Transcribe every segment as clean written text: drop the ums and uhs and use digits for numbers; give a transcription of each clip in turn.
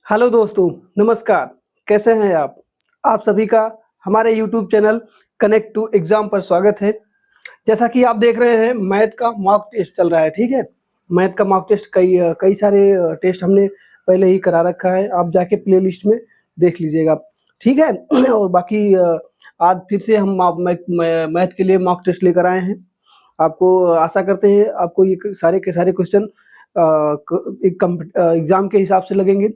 Hello दोस्तों, नमस्कार। कैसे हैं आप? आप सभी का हमारे YouTube channel connect to exam पर स्वागत है। जैसा कि आप देख रहे हैं मैथ का मॉक टेस्ट चल रहा है, ठीक है? मैथ का मॉक टेस्ट कई सारे टेस्ट हमने पहले ही करा रखा है, आप जाके प्लेलिस्ट में देख लीजिएगा, ठीक है? और बाकी आज फिर से हम मैथ के लिए मॉक टेस्ट लेकर आए हैं। आपको आशा करते हैं आपको ये सारे के सारे क्वेश्चन एग्ज़ाम के हिसाब से लगेंगे।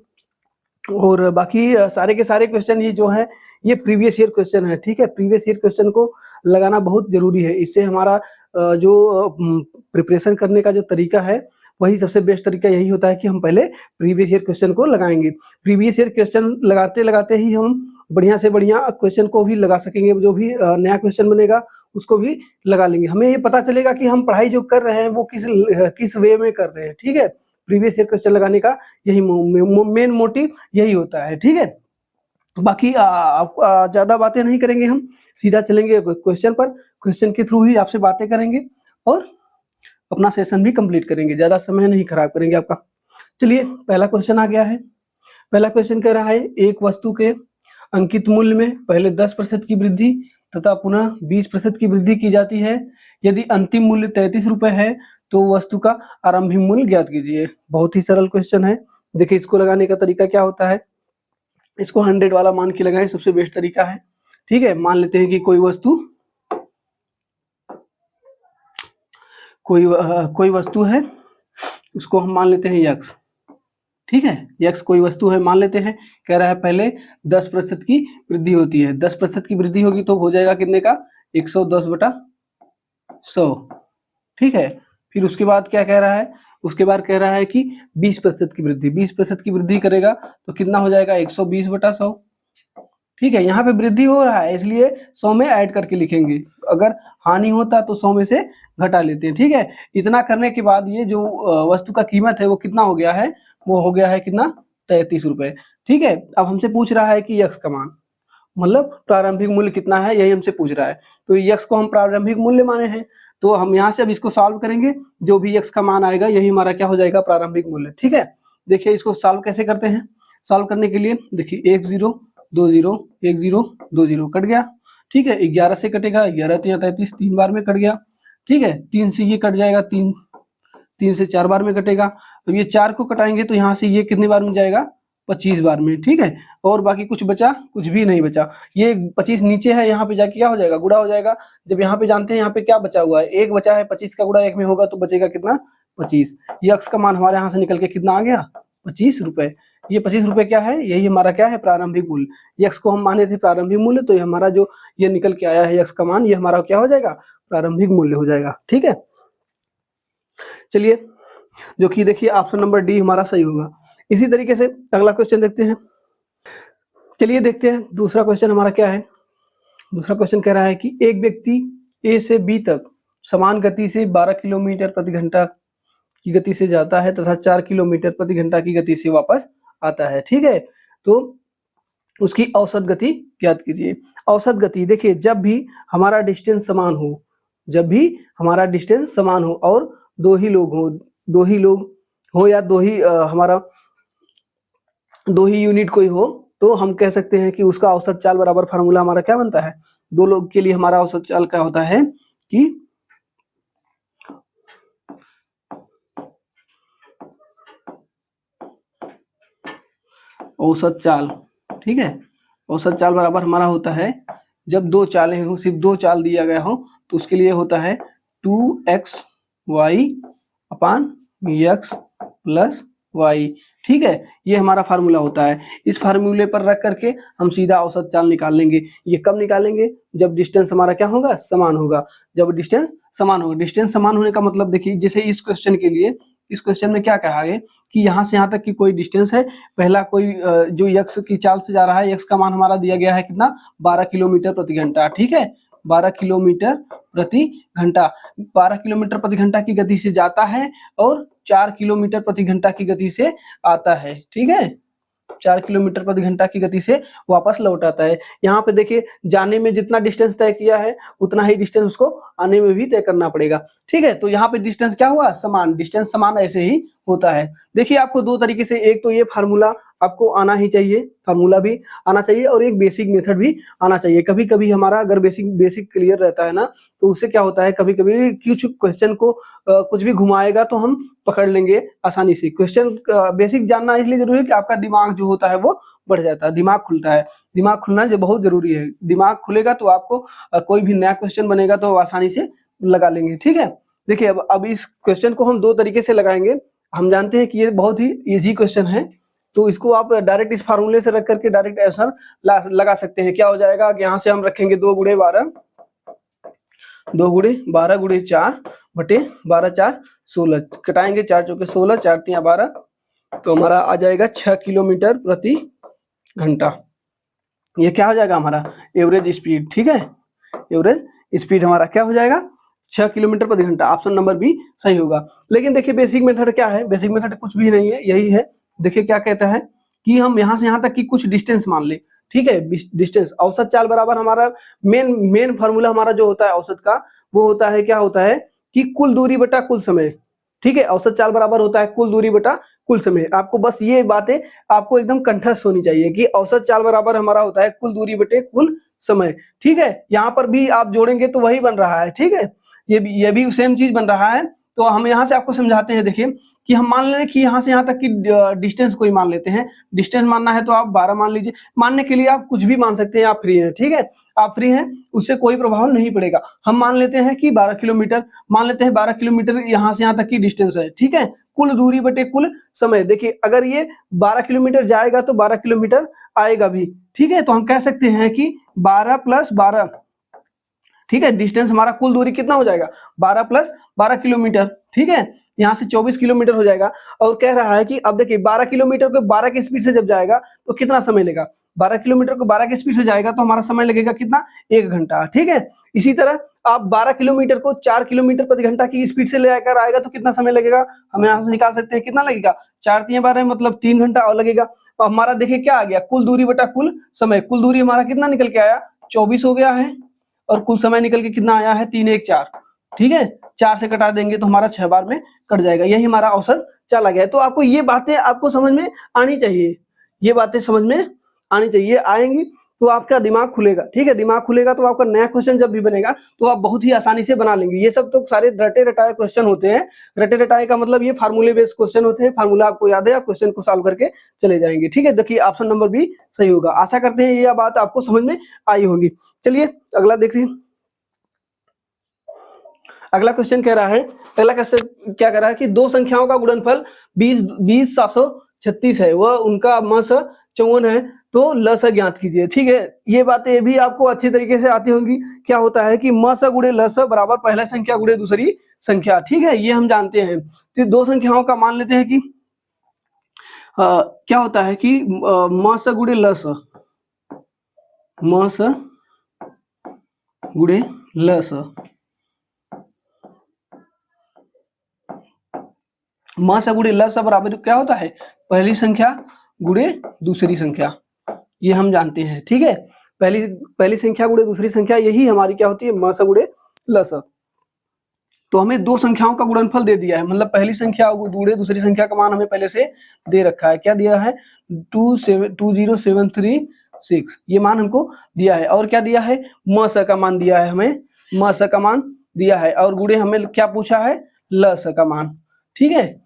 और बाकी सारे के सारे क्वेश्चन ये जो हैं, ये प्रीवियस ईयर क्वेश्चन है, ठीक है? प्रीवियस ईयर क्वेश्चन को लगाना बहुत ज़रूरी है। इससे हमारा प्रिपरेशन करने का जो तरीका है, वही सबसे बेस्ट तरीका यही होता है कि हम पहले प्रीवियस ईयर क्वेश्चन को लगाएँगे। प्रीवियस ईयर क्वेश्चन लगाते-लगाते ही हम बढ़िया से बढ़िया क्वेश्चन को भी लगा सकेंगे, जो भी नया क्वेश्चन बनेगा, उसको भी लगा लेंगे। हमें ये पता चलेगा कि हम पढ़ाई जो कर रहे हैं, वो किस वे में कर रहे हैं, ठीक है? प्रीवियस ईयर क्वेश्चन लगाने का यही मेन मोटिव यही होता है, ठीक है? बाकी ज़्यादा बातें नहीं करेंगे हम, सीधा चलेंगे क्वेश्चन पर, क्वेश्चन के थ्रू ही आपसे बातें करेंगे और अपना सेशन भी कंप्लीट करेंगे, ज़्यादा समय नहीं खराब करेंगे आपका। चलिए, पहला क्वेश्चन आ गया है। पहला क्वेश्चन कह रहा है, एक वस्तु के अंकित मूल्य में पहले 10% की वृद्धि तथा पुनः 20% की वृद्धि की जाती है। यदि अंतिम मूल्य ₹33 है, तो वस्तु का आरंभिक मूल्य ज्ञात कीजिए। बहुत ही सरल क्वेश्चन है। देखिए, इसको लगाने का तरीका क्या होता है, इसको 100 वाला मान के लगाएं, सबसे बेस्ट तरीका है, ठीक है? मान लेते हैं कि कोई वस्तु है, उसको हम मान लेते हैं x, ठीक है? x कोई वस्तु है मान लेते हैं। कह रहा है पहले 10% की वृद्धि होती है। 10% की वृद्धि होगी तो हो जाएगा कितने का? 110/100, ठीक है? फिर उसके बाद क्या कह रहा है? उसके बाद कह रहा है कि 20% की वृद्धि, 20% की वृद्धि करेगा तो कितना हो जाएगा? 120/100, ठीक है? यहाँ पे वृद्धि हो रहा है इसलिए 100 में ऐड करके लिखेंगे। अगर हानि होता तो 100 में से घटा लेते हैं, ठीक है? इतना करने के बाद ये जो वस्तु का कीमत है वो कितना हो गया है? वो हो गया है कितना? ₹33, ठीक है? अब हमसे पूछ रहा है कि x का मान, मतलब प्रारंभिक मूल्य कितना है, यही हमसे पूछ रहा है। तो x को हम प्रारंभिक मूल्य माने हैं, तो हम यहाँ से अब इसको सॉल्व करेंगे। जो भी x का मान आएगा यही हमारा क्या हो जाएगा? प्रारंभिक मूल्य, ठीक है? देखिए इसको सॉल्व कैसे करते हैं। सॉल्व करने के लिए देखिए 1 0 2 0 1 0 2 0 कट गया, ठीक है? 11 से कटेगा, 11 तिया 33, 3 बार में कट गया, ठीक है? 3 से ये कट जाएगा, 3 से 4 बार में कटेगा। अब ये 4 को कटाएंगे तो यहाँ से ये कितने बार में जाएगा? 25 बार में, ठीक है? और बाकी कुछ बचा? कुछ भी नहीं बचा। ये 25 नीचे है, यहाँ पे जाके क्या हो जाएगा? गुणा हो जाएगा। जब यहाँ पे जानते हैं यहाँ पे क्या बचा हुआ है? 1 बचा है, 25 का गुणा 1 में होगा तो बचेगा कितना? 25। ये x का मान हमारे यहाँ से निकल के कितना आ गया? ₹25। ये ₹25 क्या है? यही हमारा क्या है? प्रारंभिक मूल्य। x को हम माने थे प्रारंभिक मूल्य, तो ये हमारा जो ये निकल के आया है x का मान, ये हमारा क्या हो जाएगा? प्रारंभिक मूल्य हो जाएगा, ठीक है? चलिए, जो कि देखिए ऑप्शन नंबर डी हमारा सही होगा। इसी तरीके से अगला क्वेश्चन देखते हैं। चलिए देखते हैं दूसरा क्वेश्चन हमारा क्या है। दूसरा क्वेश्चन कह रहा है कि एक व्यक्ति ए से बी तक समान गति से 12 किलोमीटर प्रति घंटा की गति से जाता है तथा 4 किलोमीटर प्रति घंटा की गति से वापस आता है, ठीक है? तो उसकी औसत गति ज्ञात कीजिए। औसत गति देखिए, जब भी हमारा डिस्टेंस समान हो, जब भी हमारा डिस्टेंस समान हो और दो ही लोग हो या दो ही यूनिट कोई हो, तो हम कह सकते हैं कि उसका औसत चाल बराबर फार्मूला हमारा क्या बनता है? दो लोग के लिए हमारा औसत चाल क्या होता है कि औसत चाल, ठीक है? औसत चाल बराबर हमारा होता है, जब दो चालें हो, सिर्फ दो चाल दिया गया हो, तो उसके लिए होता है 2xy अपान x प्लस y, ठीक है? ये हमारा फार्मूला होता है। इस फार्मूले पर रख करके हम सीधा औसत चाल निकाल लेंगे। ये कब निकालेंगे? जब डिस्टेंस हमारा क्या होगा? समान होगा। जब डिस्टेंस समान होगा, डिस्टेंस समान होने का मतलब देखिए, जैसे इस क्वेश्चन के लिए, इस क्वेश्चन में क्या कहा है कि यहाँ से यहाँ तक की कोई डिस्टेंस है। पहला कोई जो x की चाल से जा रहा है, x का मान हमारा दिया गया है कितना? 12 किलोमीटर प्रति घंटा, ठीक है? 12 किलोमीटर प्रति घंटा, 12 किलोमीटर प्रति घंटा की गति से जाता है और 4 किलोमीटर प्रति घंटा की गति से आता है, ठीक है? 4 किलोमीटर प्रति घंटा की गति से वापस लौट आता है। यहाँ पे देखिए, जाने में जितना डिस्टेंस तय किया है उतना ही डिस्टेंस उसको आने में भी तय करना पड़ेगा, ठीक है? तो यहाँ पे डिस्टेंस क्या हुआ? समान। डिस्टेंस समान ऐसे ही होता है। देखिए आपको दो तरीके से, एक तो ये फार्मूला आपको आना ही चाहिए, फार्मूला भी आना चाहिए और एक बेसिक मेथड भी आना चाहिए। कभी कभी हमारा अगर बेसिक क्लियर रहता है ना, तो उससे क्या होता है, कभी कभी कुछ क्वेश्चन को कुछ भी घुमाएगा तो हम पकड़ लेंगे आसानी से। क्वेश्चन बेसिक जानना इसलिए जरूरी है कि आपका दिमाग जो होता है वो बढ़ जाता है, दिमाग खुलता है। दिमाग खुलना जो बहुत जरूरी है, दिमाग खुलेगा तो आपको कोई भी नया क्वेश्चन बनेगा तो आसानी से लगा लेंगे। ठीक है, देखिए अब इस क्वेश्चन को हम दो तरीके से लगाएंगे। हम जानते हैं कि ये बहुत ही इजी क्वेश्चन है, तो इसको आप डायरेक्ट इस फार्मूले से रख करके डायरेक्ट आंसर लगा सकते हैं। क्या हो जाएगा कि यहाँ से हम रखेंगे 2 गुणे 12, 2 गुणे 12 गुणे 4 बटे 12 4 16, कटाएंगे 4 चौके 16, 4 तिया 12, तो हमारा आ जाएगा 6 किलोमीटर प्रति घंटा। ये क्या हो जाएगा हमारा एवरेज स्पीड। ठीक है, एवरेज स्पीड हमारा क्या हो जाएगा 6 किलोमीटर प्रति घंटा। ऑप्शन नंबर बी सही होगा। लेकिन देखिए बेसिक मेथड क्या है, बेसिक मेथड कुछ भी नहीं है, यही है। देखिए क्या कहता है कि हम यहाँ से यहाँ तक की कुछ डिस्टेंस मान ले। ठीक है, डिस्टेंस औसत चाल बराबर हमारा मेन फार्मूला हमारा जो होता है औसत का, वो होता है क्या होता है कि कुल दूरी बटा कुल समय। ठीक है, औसत चाल बराबर होता है कुल दूरी बटा कुल समय। आपको बस ये बातें आपको एकदम कंठस्थ होनी चाहिए कि औसत चाल बराबर हमारा होता है कुल दूरी बटे कुल समय। ठीक है, यहाँ पर भी आप जोड़ेंगे तो वही बन रहा है। ठीक है, ये भी सेम चीज बन रहा है। तो हम यहाँ से आपको समझाते हैं। देखिए कि हम मान लें कि यहाँ से यहाँ तक की डिस्टेंस कोई मान लेते हैं। डिस्टेंस मानना है तो आप 12 मान लीजिए। मानने के लिए आप कुछ भी मान सकते हैं, आप फ्री हैं। ठीक है, आप फ्री हैं, उससे कोई प्रभाव नहीं पड़ेगा। हम मान लेते हैं कि 12 किलोमीटर, मान लेते हैं 12 किलोमीटर यहाँ से यहाँ तक की डिस्टेंस है। ठीक है, कुल दूरी बटे कुल समय। देखिए अगर ये 12 किलोमीटर जाएगा तो 12 किलोमीटर आएगा भी। ठीक है, तो हम कह सकते हैं कि 12 + 12, ठीक है, डिस्टेंस हमारा कुल दूरी कितना हो जाएगा 12 + 12 किलोमीटर। ठीक है, यहाँ से 24 किलोमीटर हो जाएगा। और कह रहा है कि अब देखिए 12 किलोमीटर को 12 की स्पीड से जब जाएगा तो कितना समय लेगा। 12 किलोमीटर को 12 की स्पीड से जाएगा तो हमारा समय लगेगा कितना 1 घंटा। ठीक है, इसी तरह आप 12 किलोमीटर को 4 किलोमीटर प्रति घंटा की स्पीड से लेकर आएगा तो कितना समय लगेगा, हम यहाँ से निकाल सकते हैं कितना लगेगा 4 × 12 मतलब 3 घंटा और लगेगा। तो हमारा देखिए क्या आ गया, कुल दूरी बटा कुल समय। कुल दूरी हमारा कितना निकल के आया 24 हो गया है, और कुल समय निकल के कितना आया है 3 1 4। ठीक है, 4 से कटा देंगे तो हमारा 6 बार में कट जाएगा। यही हमारा औसत चला गया है। तो आपको ये बातें आपको समझ में आनी चाहिए, ये बातें समझ में आनी चाहिए। आएंगी तो आपका दिमाग खुलेगा। ठीक है, दिमाग खुलेगा तो आपका नया क्वेश्चन जब भी बनेगा तो आप बहुत ही आसानी से बना लेंगे। ये सब तो सारे रटे रटाए क्वेश्चन होते हैं। रटे रटाए का मतलब ये फार्मूले बेस्ड क्वेश्चन होते हैं। फार्मूला आपको याद है, आप क्वेश्चन को सॉल्व करके चले जाएंगे। ठीक है, देखिए ऑप्शन नंबर बी सही होगा। आशा करते हैं ये बात आपको समझ में आई होगी। चलिए अगला देखिए। अगला क्वेश्चन कह रहा है, अगला क्वेश्चन क्या कह रहा है कि दो संख्याओं का गुणनफल 20 736 है, वह उनका म 54 है, तो ल स ज्ञात कीजिए। ठीक है, ये बातें भी आपको अच्छी तरीके से आती होंगी। क्या होता है कि म स गुणे ल स बराबर पहला संख्या गुणे दूसरी संख्या। ठीक है, ये हम जानते हैं। तो दो संख्याओं का मान लेते हैं कि क्या होता है कि म स गुणे ल स, म स गुणे ल स, म स गुणे ल स बराबर क्या होता है पहली संख्या गुणे दूसरी संख्या। ये हम जानते हैं। ठीक है, पहली संख्या गुणे दूसरी संख्या, यही हमारी क्या होती है म स गुणे ल स। तो हमें दो संख्याओं का गुणनफल दे दिया है, मतलब पहली संख्या गुणे दूसरी संख्या का मान हमें पहले से दे रखा है। क्या दिया है 20736, ये मान हमको दिया है। और क्या दिया है म स का मान दिया है, हमें म स का मान दिया है। और गुणे हमें क्या पूछा है ल स का मान। ठीक है,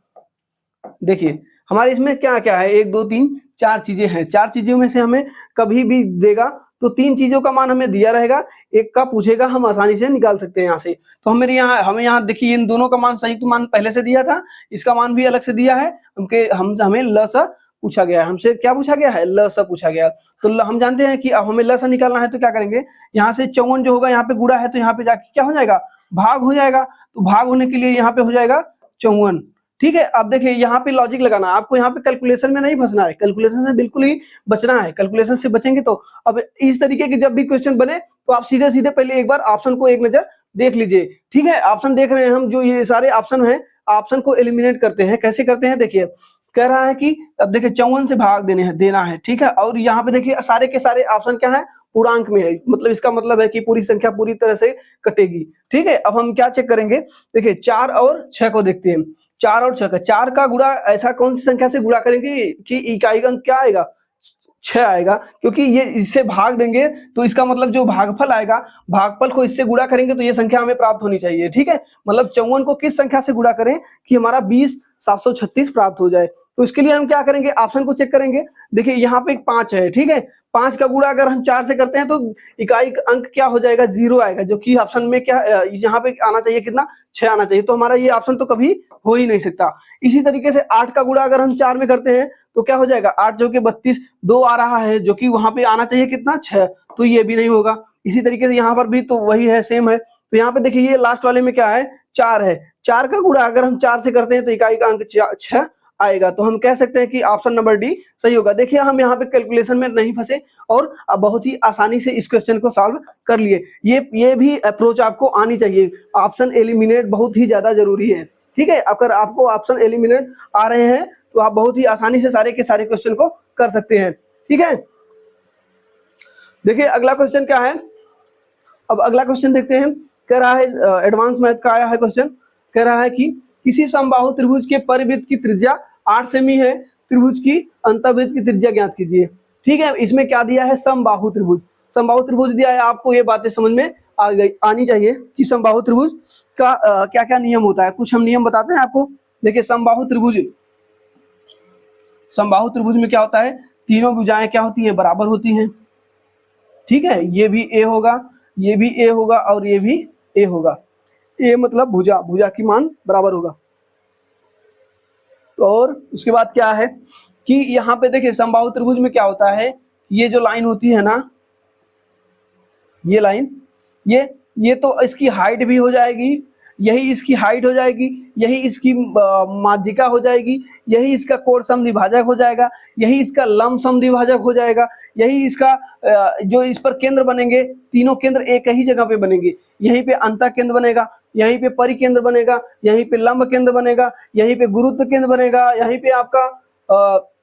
देखिए हमारे इसमें क्या क्या है 1 2 3 4 चीजें हैं। 4 चीजों में से हमें कभी भी देगा तो 3 चीजों का मान हमें दिया रहेगा, एक का पूछेगा, हम आसानी से निकाल सकते हैं यहाँ से। तो हमें यहाँ देखिए इन दोनों का मान संयुक्त मान पहले से दिया था, इसका मान भी अलग से दिया है। हमें ल स पूछा गया है, हमसे क्या पूछा गया है ल स पूछा गया। तो हम जानते हैं कि अब हमें ल स निकालना है तो क्या करेंगे, यहाँ से 54 जो होगा यहाँ पे गुणा है तो यहाँ पे जाके क्या हो जाएगा भाग हो जाएगा। तो भाग होने के लिए यहाँ पे हो जाएगा 54। ठीक है, अब देखिए यहाँ पे लॉजिक लगाना है आपको, यहाँ पे कैलकुलेशन में नहीं फंसना है, कैलकुलेशन से बिल्कुल ही बचना है। कैलकुलेशन से बचेंगे तो अब इस तरीके के जब भी क्वेश्चन बने तो आप सीधे सीधे पहले एक बार ऑप्शन को एक नजर देख लीजिए। ठीक है, ऑप्शन देख रहे हैं हम, जो ये सारे ऑप्शन हैं ऑप्शन को एलिमिनेट करते हैं। कैसे करते हैं देखिए, कह रहा है कि अब देखिए 54 से भाग देना है। ठीक है, और यहाँ पे देखिए सारे के सारे ऑप्शन क्या है पूर्णांक में है, मतलब इसका मतलब है कि पूरी संख्या पूरी तरह से कटेगी। ठीक है, अब हम क्या चेक करेंगे, देखिए 4 और 6 को देखते हैं। 4 और 6 का, 4 का गुणा ऐसा कौन सी संख्या से गुणा करेंगे कि इकाई अंक क्या आएगा, 6 आएगा, क्योंकि ये इससे भाग देंगे तो इसका मतलब जो भागफल आएगा, भागफल को इससे गुणा करेंगे तो ये संख्या हमें प्राप्त होनी चाहिए। ठीक है, मतलब 54 को किस संख्या से गुणा करें कि हमारा 20,736 प्राप्त हो जाए। तो इसके लिए हम क्या करेंगे, ऑप्शन को चेक करेंगे। देखिए यहाँ पे 5 है, ठीक है, 5 का गुणा अगर हम 4 से करते हैं तो इकाई अंक क्या हो जाएगा, 0 आएगा, जो कि ऑप्शन में क्या यहाँ पे आना चाहिए, कितना, 6 आना चाहिए। तो हमारा ये ऑप्शन तो कभी हो ही नहीं सकता। इसी तरीके से 8 का गुणा अगर हम 4 में करते हैं तो क्या हो जाएगा, 8 जो कि 32, 2 आ रहा है, जो कि वहां पे आना चाहिए कितना, 6, तो ये भी नहीं होगा। इसी तरीके से यहाँ पर भी तो वही है, सेम है। तो यहाँ पे देखिए ये लास्ट वाले में क्या है, 4 है, 4 का गुणा अगर हम 4 से करते हैं तो इकाई का अंक 6 आएगा। तो हम कह सकते हैं कि ऑप्शन नंबर डी सही होगा। देखिए हम यहाँ पे कैलकुलेशन में नहीं फंसे और बहुत ही आसानी से इस क्वेश्चन को सॉल्व कर लिए। ये भी अप्रोच आपको आनी चाहिए। ऑप्शन एलिमिनेट बहुत ही ज्यादा जरूरी है। ठीक है, अगर आपको ऑप्शन एलिमिनेट आ रहे हैं तो आप बहुत ही आसानी से सारे के सारे क्वेश्चन को कर सकते हैं। ठीक है, देखिए अगला क्वेश्चन क्या है। अब अगला क्वेश्चन देखते हैं। कह रहा है एडवांस मैथ का आया है क्वेश्चन। कह रहा है कि किसी समबाहु त्रिभुज के परिवृत्त की त्रिज्या 8 सेमी है, त्रिभुज की अंतर्वृत्त की त्रिज्या ज्ञात कीजिए। ठीक है, इसमें क्या दिया है, समबाहु त्रिभुज। समबाहु त्रिभुज दिया है, आपको ये बातें समझ में आनी चाहिए कि समबाहु त्रिभुज का क्या क्या नियम होता है। कुछ हम नियम बताते हैं आपको। देखिए समबाहु त्रिभुज में क्या होता है, तीनों भुजाएं क्या होती है, बराबर होती हैं। ठीक है, ये भी ए होगा, ये भी ए होगा और ये भी ए होगा। ए मतलब भुजा की मान बराबर होगा। तो और उसके बाद क्या है कि यहाँ पे देखिए समबाहु त्रिभुज में क्या होता है, ये जो लाइन होती है ना, ये लाइन, ये तो इसकी हाइट भी हो जाएगी, यही इसकी हाइट हो जाएगी, यही इसकी माध्यिका हो जाएगी, यही इसका कोण समद्विभाजक हो जाएगा, यही इसका लंब समद्विभाजक हो जाएगा, यही इसका जो इस पर केंद्र बनेंगे, तीनों केंद्र एक ही जगह पे बनेंगे। यहीं पे अंतः केंद्र बनेगा, यहीं पे परिकेंद्र बनेगा, यहीं पे लंब केंद्र बनेगा, यहीं पे गुरुत्व केंद्र बनेगा, यहीं पे आपका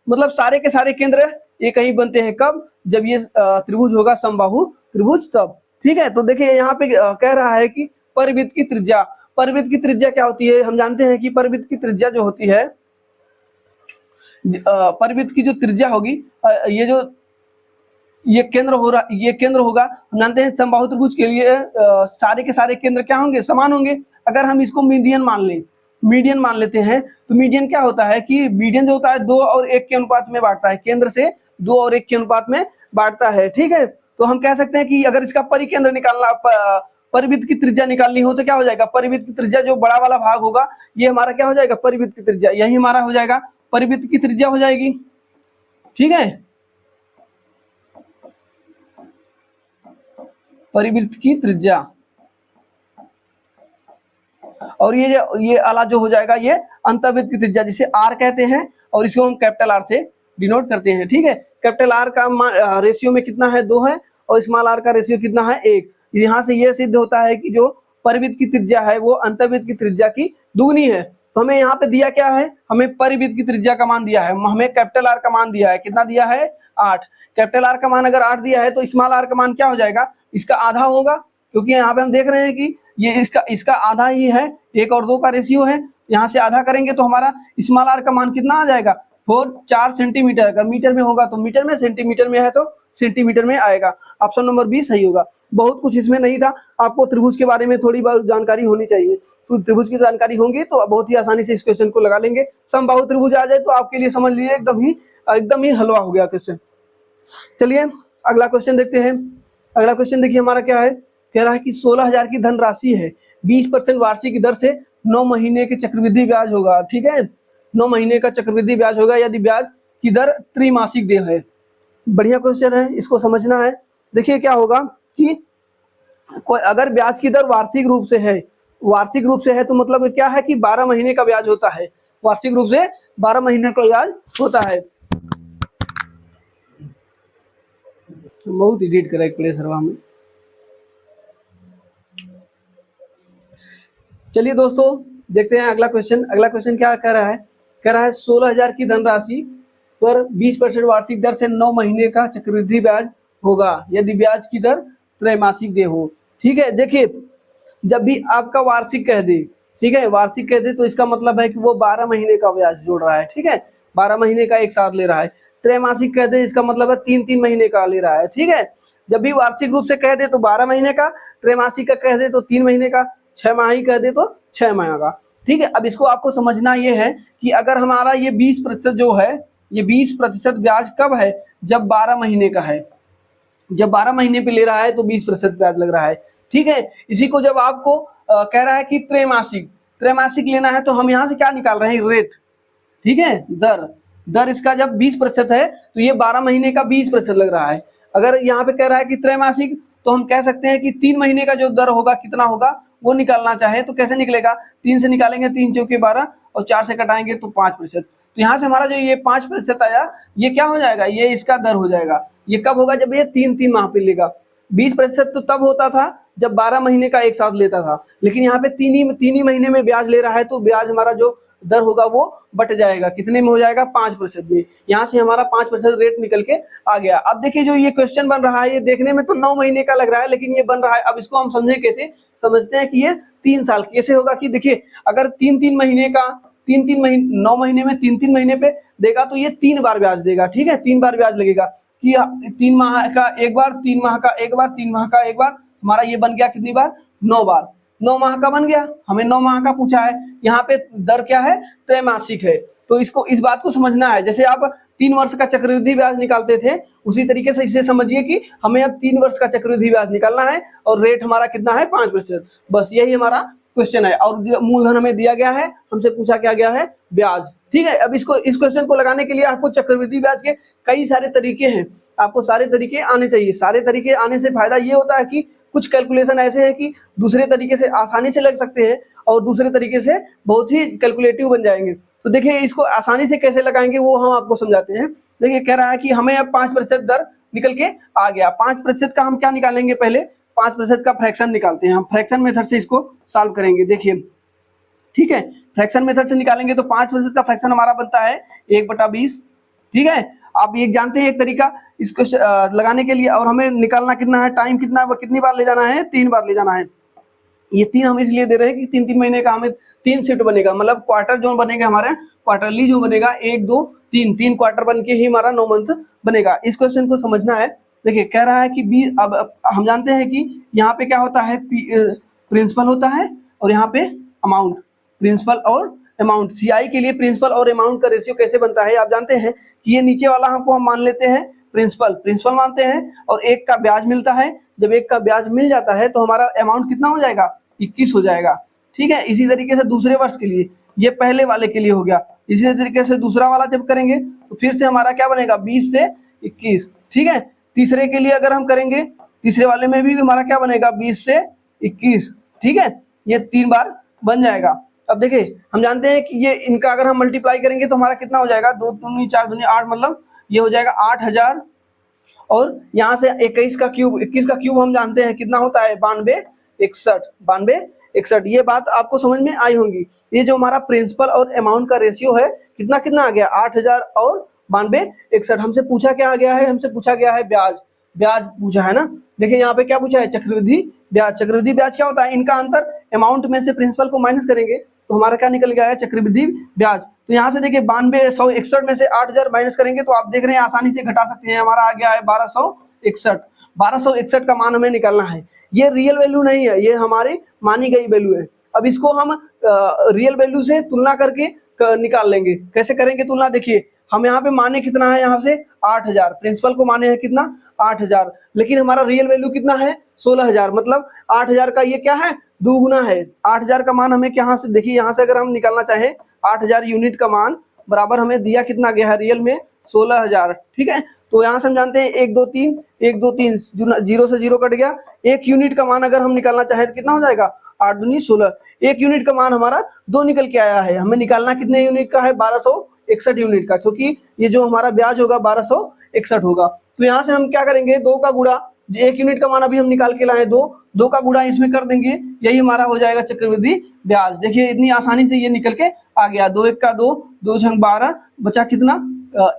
मतलब सारे के सारे केंद्र एक ही बनते हैं। कब, जब ये त्रिभुज होगा समबाहु त्रिभुज तब। ठीक है, तो देखिए यहाँ पे कह रहा है कि परिवृत्त की त्रिज्या, परिवृत्त की त्रिज्या क्या होती है, हम जानते हैं कि परिवृत्त की त्रिज्या जो होती है, परिवृत्त की जो त्रिज्या होगी, ये केंद्र हो रहा, ये केंद्र होगा। हम जानते हैं समबाहु त्रिभुज के लिए सारे के सारे केंद्र क्या होंगे, समान होंगे। अगर हम इसको मीडियन मान लें, मीडियन मान लेते हैं, तो मीडियन क्या होता है कि मीडियन जो होता है 2 और 1 के अनुपात में बांटता है, केंद्र से 2 और 1 के अनुपात में बांटता है। ठीक है, तो हम कह सकते हैं कि अगर इसका परिकेंद्र निकालना, परिवृत्त की त्रिज्या निकालनी हो तो क्या हो जाएगा, परिवृत्त की त्रिज्या जो बड़ा वाला भाग होगा ये हमारा क्या हो जाएगा, परिवृत्त की त्रिज्या, यही हमारा हो जाएगा परिवृत्त की त्रिज्या हो जाएगी। ठीक है, परिवृत्त की त्रिज्या, और ये आला जो हो जाएगा ये अंतर्वृत्त की त्रिज्या, जिसे आर कहते हैं, और इसको हम कैपिटल आर से डिनोट करते हैं। ठीक है, कैपिटल आर का रेशियो में कितना है, 2 है, और स्मॉल आर का रेशियो कितना है, 1। यहाँ से ये सिद्ध होता है कि जो परिवृत्त की त्रिज्या है वो अंतर्वृत्त की त्रिज्या की दुगनी है। तो हमें यहाँ पे दिया क्या है, हमें परिवृत्त की त्रिज्या का मान दिया है, हमें कैपिटल आर का मान दिया है, कितना दिया है, 8। कैपिटल आर का मान अगर 8 दिया है तो स्मॉल आर का मान क्या हो जाएगा, इसका आधा होगा, क्योंकि यहाँ पे हम देख रहे हैं कि ये इसका आधा ही है, 1 और 2 का रेशियो है। यहाँ से आधा करेंगे तो हमारा स्मॉल आर का मान कितना आ जाएगा, 4 सेंटीमीटर। अगर मीटर में होगा तो मीटर में, सेंटीमीटर में है तो सेंटीमीटर में आएगा। ऑप्शन नंबर बी सही होगा। बहुत कुछ इसमें नहीं था, आपको त्रिभुज के बारे में थोड़ी बहुत जानकारी होनी चाहिए। तो त्रिभुज की जानकारी होंगी तो बहुत ही आसानी से इस क्वेश्चन को लगा लेंगे। समबाहु त्रिभुज आ जाए तो आपके लिए समझ लीजिए एकदम ही हलवा हो गया क्वेश्चन। चलिए अगला क्वेश्चन देखते हैं। अगला क्वेश्चन देखिए हमारा क्या है, कह रहा है कि 16,000 की धनराशि है, 20% वार्षिक दर से 9 महीने के चक्रवृद्धि ब्याज होगा। ठीक है, 9 महीने का चक्रवृद्धि ब्याज होगा यदि ब्याज की दर त्रैमासिक देय है। बढ़िया क्वेश्चन है, इसको समझना है। देखिए क्या होगा कि कोई अगर ब्याज की दर वार्षिक रूप से है, वार्षिक रूप से है तो मतलब क्या है कि 12 महीने का ब्याज होता है, वार्षिक रूप से 12 महीने का ब्याज होता है। बहुत एडिट करा प्ले सर्वा में। चलिए दोस्तों देखते हैं अगला क्वेश्चन। अगला क्वेश्चन क्या कह रहा है, कह रहा है 16,000 की धनराशि पर 20% वार्षिक दर से 9 महीने का चक्रवृद्धि ब्याज होगा यदि ब्याज की दर त्रैमासिक देय हो। ठीक है, देखिए जब भी आपका वार्षिक कह दे, ठीक है, वार्षिक कह दे तो इसका मतलब है कि वो 12 महीने का ब्याज जोड़ रहा है, ठीक है, 12 महीने का एक साथ ले रहा है। त्रैमासिक कह दे इसका मतलब है 3-3 महीने का ले रहा है, ठीक है। जब भी वार्षिक रूप से कह दे तो 12 महीने का, त्रैमासिक का कह दे तो 3 महीने का, 6 माही कह दे तो 6 माह का, ठीक है। अब इसको आपको समझना ये है कि अगर हमारा ये 20% जो है, ये 20% ब्याज कब है, जब 12 महीने का है, जब 12 महीने पे ले रहा है तो 20% ब्याज लग रहा है, ठीक है। इसी को जब आपको कह रहा है कि त्रैमासिक, त्रैमासिक लेना है तो हम यहाँ से क्या निकाल रहे हैं, रेट, ठीक है, दर, दर इसका जब 20% है तो ये 12 महीने का 20% लग रहा है। अगर यहाँ पे कह रहा है कि त्रैमासिक तो हम कह सकते हैं कि 3 महीने का जो दर होगा कितना होगा वो निकालना चाहे तो कैसे निकलेगा, 3 से निकालेंगे 3 चौके 12 और 4 से कटाएंगे तो 5%। तो यहाँ से हमारा जो ये 5% आया ये क्या हो जाएगा, ये इसका दर हो जाएगा। ये कब होगा, जब ये 3-3 माह पे लेगा। 20% तो तब होता था जब 12 महीने का एक साथ लेता था, लेकिन यहाँ पे तीन ही महीने में ब्याज ले रहा है तो ब्याज हमारा जो दर होगा वो बट जाएगा, कितने में हो जाएगा, 5% में। यहाँ से हमारा 5% रेट निकल के आ गया। अब देखिए जो ये क्वेश्चन बन रहा है ये देखने में तो 9 महीने का लग रहा है, लेकिन ये बन रहा है, अब इसको हम समझे कैसे, समझते हैं कि ये 3 साल कैसे होगा। कि देखिए अगर 3-3 महीने का, 3-3 महीने 9 महीने में 3-3 महीने पे देगा तो ये 3 बार ब्याज देगा, ठीक है, 3 बार ब्याज लगेगा कि 3 माह का एक बार, 3 माह का एक बार, 3 माह का एक बार, हमारा ये बन गया कितनी बार, 9 बार, 9 माह का बन गया। हमें 9 माह का पूछा है, यहाँ पे दर क्या है, त्रैमासिक है। तो इसको, इस बात को समझना है, जैसे आप 3 वर्ष का चक्रवृद्धि ब्याज निकालते थे उसी तरीके से इसे समझिए कि हमें अब 3 वर्ष का चक्रवृद्धि ब्याज निकालना है और रेट हमारा कितना है, 5%। बस यही हमारा क्वेश्चन है और मूलधन हमें दिया गया है, हमसे पूछा क्या गया है, ब्याज, ठीक है। अब इसको, इस क्वेश्चन को लगाने के लिए आपको चक्रवृद्धि ब्याज के कई सारे तरीके हैं, आपको सारे तरीके आने चाहिए। सारे तरीके आने से फायदा ये होता है कि कुछ कैलकुलेशन ऐसे हैं कि दूसरे तरीके से आसानी से लग सकते हैं और दूसरे तरीके से बहुत ही कैलकुलेटिव बन जाएंगे। तो देखिए इसको आसानी से कैसे लगाएंगे वो हम आपको समझाते हैं। देखिए कह रहा है कि हमें अब 5% दर निकल के आ गया। 5% का हम क्या निकालेंगे, पहले 5% का फ्रैक्शन निकालते हैं। हम फ्रैक्शन मेथड से इसको सॉल्व करेंगे। देखिए ठीक है, फ्रैक्शन मेथड से निकालेंगे तो 5% का फ्रैक्शन हमारा बनता है 1/20, ठीक है। आप ये जानते हैं एक तरीका इसको लगाने के लिए, और हमें निकालना कितना है, टाइम कितना, कितनी बार ले जाना है, 3 बार ले जाना है। ये 3 हम इसलिए दे रहे हैं कि 3-3 महीने का हमें 3 शिफ्ट बनेगा, मतलब क्वार्टर जो बनेगा हमारे, क्वार्टरली जो बनेगा 1, 2, 3 क्वार्टर बन के ही हमारा 9 मंथ बनेगा। इस क्वेश्चन को समझना है। देखिए कह रहा है कि अब हम जानते हैं कि यहाँ पे क्या होता है, प्रिंसिपल होता है और यहाँ पे अमाउंट, प्रिंसिपल और अमाउंट। सीआई के लिए प्रिंसिपल और अमाउंट का रेशियो कैसे बनता है आप जानते हैं कि ये नीचे वाला हमको हम मान लेते हैं प्रिंसिपल मानते हैं और 1 का ब्याज मिलता है। जब 1 का ब्याज मिल जाता है तो हमारा अमाउंट कितना हो जाएगा, 21 हो जाएगा, ठीक है। इसी तरीके से दूसरे वर्ष के लिए, ये पहले वाले के लिए हो गया। इसी तरीके से दूसरा वाला जब करेंगे तो फिर से हमारा क्या बनेगा, 20 से 21, ठीक है। तीसरे के लिए अगर हम करेंगे, तीसरे वाले में भी हमारा क्या बनेगा, 20 से 21, ठीक है। ये 3 बार बन जाएगा। अब देखिए हम जानते हैं कि ये इनका अगर हम मल्टीप्लाई करेंगे तो हमारा कितना हो जाएगा, 2 दूनी 4 दूनी 8, मतलब ये हो जाएगा 8000। और यहाँ से 21 का क्यूब हम जानते हैं कितना होता है, 9261। ये बात आपको समझ में आई होंगी। ये जो हमारा प्रिंसिपल और अमाउंट का रेशियो है कितना कितना आ गया, 8000 और 9261। हमसे पूछा क्या आ गया है, हमसे पूछा गया है ब्याज, ब्याज पूछा है ना। देखिए यहाँ पे क्या पूछा है, चक्रवृद्धि ब्याज। चक्रवृद्धि ब्याज क्या होता है, इनका अंतर, अमाउंट में से प्रिंसिपल को माइनस करेंगे तो हमारा क्या निकल गया है, चक्रवृद्धि ब्याज। तो यहाँ से देखिए 9261 में से 8000 माइनस करेंगे तो आप देख रहे हैं आसानी से घटा सकते हैं, हमारा आ गया है 1261। 1261 का मान हमें निकालना है। ये रियल वैल्यू नहीं है, ये हमारी मानी गई वैल्यू है। अब इसको हम रियल वैल्यू से तुलना करके निकाल लेंगे। कैसे करेंगे तुलना, देखिए हम यहाँ पे माने कितना है, यहाँ से 8000, प्रिंसिपल को माने है कितना, 8000, लेकिन हमारा रियल वैल्यू कितना है, 16000, मतलब 8000 का ये क्या है, दुगुना है। 8000 का मान हमें यहाँ से, देखिए यहाँ से अगर हम निकालना चाहे 8000 यूनिट का मान बराबर हमें दिया कितना गया है, रियल में 16000, ठीक है। तो यहाँ से हम जानते हैं 1 2 3 1 2 3 जीरो से जीरो कट गया। 1 यूनिट का मान अगर हम निकालना चाहे तो कितना हो जाएगा, 8 दूनी 16। 1 यूनिट का मान हमारा 2 निकल के आया है। हमें निकालना कितने यूनिट का है, 1261 यूनिट का, क्योंकि ये जो हमारा ब्याज होगा 1261 होगा। तो यहाँ से हम क्या करेंगे, 2 का गुणा, 1 यूनिट का मान अभी हम निकाल के लाए, 2 का गुणा इसमें कर देंगे, यही हमारा हो जाएगा चक्रवृद्धि ब्याज। देखिए इतनी आसानी से ये निकल के आ गया। 2 1 का 2, 2 6 12, बचा कितना,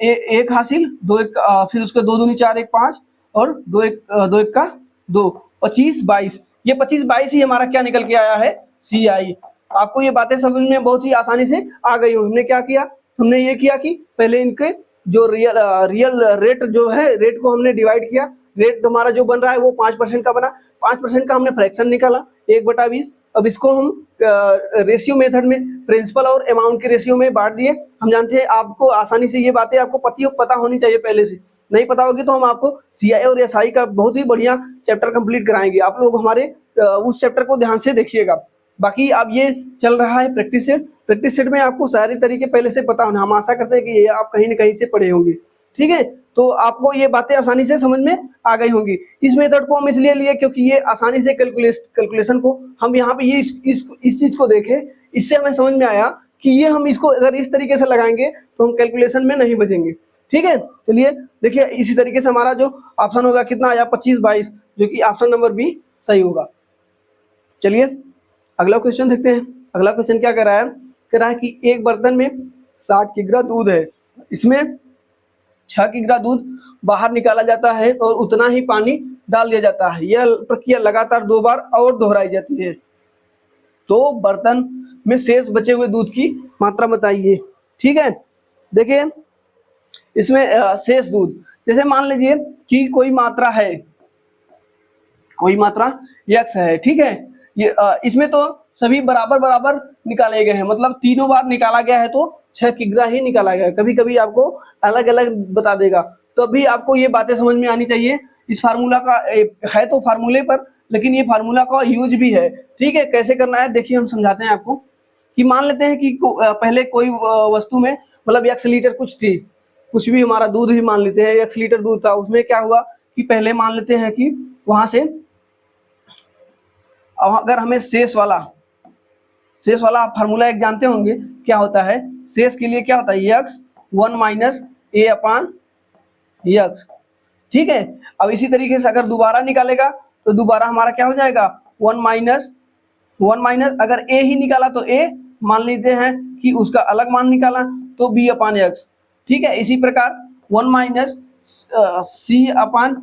1 हासिल, 2 1, फिर उसका 2 दूनी 4 1 5 और 2 1 का 2, 25 22। ये 25 22 ही हमारा क्या निकल के आया है, CI, आपको ये बातें समझ में बहुत ही आसानी से आ गई हो। हमने क्या किया, हमने ये किया कि पहले इनके जो रियल रेट जो है, रेट को हमने डिवाइड किया। रेट हमारा जो बन रहा है वो 5% का बना, 5% का हमने फ्रैक्शन निकाला 1/20। अब इसको हम रेशियो मेथड में प्रिंसिपल और अमाउंट के रेशियो में बांट दिए। हम जानते हैं आपको आसानी से ये बातें आपको पता होनी चाहिए पहले से, नहीं पता होगी तो हम आपको सीआई और एसआई का बहुत ही बढ़िया चैप्टर कंप्लीट कराएंगे। आप लोग हमारे उस चैप्टर को ध्यान से देखिएगा। बाकी अब ये चल रहा है प्रैक्टिस सेट। प्रैक्टिस सेट में आपको सारे तरीके पहले से पता होना, हम आशा करते हैं कि ये आप कहीं न कहीं से पढ़े होंगे। ठीक है, तो आपको ये बातें आसानी से समझ में आ गई होंगी। इस मेथड को हम इसलिए लिए क्योंकि ये आसानी से कैलकुलेशन को हम यहाँ पे ये इस चीज को देखें, इससे हमें समझ में आया कि ये हम इसको अगर इस तरीके से लगाएंगे तो हम कैलकुलेशन में नहीं बचेंगे। ठीक है, चलिए देखिए इसी तरीके से हमारा जो ऑप्शन होगा कितना आया 25/22, जो कि ऑप्शन नंबर बी सही होगा। चलिए अगला क्वेश्चन देखते हैं। अगला क्वेश्चन क्या कह रहा है, कह रहा है कि एक बर्तन में 60 किग्रा दूध है, इसमें 6 किग्रा दूध बाहर निकाला जाता है और उतना ही पानी डाल दिया जाता है। यह प्रक्रिया लगातार 2 बार और दोहराई जाती है, तो बर्तन में शेष बचे हुए दूध की मात्रा बताइए। ठीक है, देखिए इसमें शेष दूध, जैसे मान लीजिए कि कोई मात्रा है, कोई मात्रा x है। ठीक है, ये इसमें तो सभी बराबर बराबर निकाले गए हैं, मतलब तीनों बार निकाला गया है तो 6 किग्रा ही निकाला गया है। कभी कभी आपको अलग अलग बता देगा, तो अभी आपको ये बातें समझ में आनी चाहिए। इस फार्मूला का है तो फार्मूले पर, लेकिन ये फार्मूला का यूज भी है। ठीक है, कैसे करना है देखिए हम समझाते हैं आपको। कि मान लेते हैं कि पहले कोई वस्तु में मतलब x लीटर कुछ थी, कुछ भी हमारा दूध ही मान लेते हैं, x लीटर दूध था। उसमें क्या हुआ कि पहले मान लेते हैं कि वहां से अब अगर हमें शेष वाला फार्मूला एक जानते होंगे क्या होता है, शेष के लिए क्या होता है x 1 minus a upon x। ठीक है, अब इसी तरीके से अगर दोबारा निकालेगा तो दोबारा हमारा क्या हो जाएगा 1 माइनस अगर a ही निकाला तो a मान लेते हैं कि उसका अलग मान निकाला तो b अपान x। ठीक है, इसी प्रकार 1 माइनस c अपान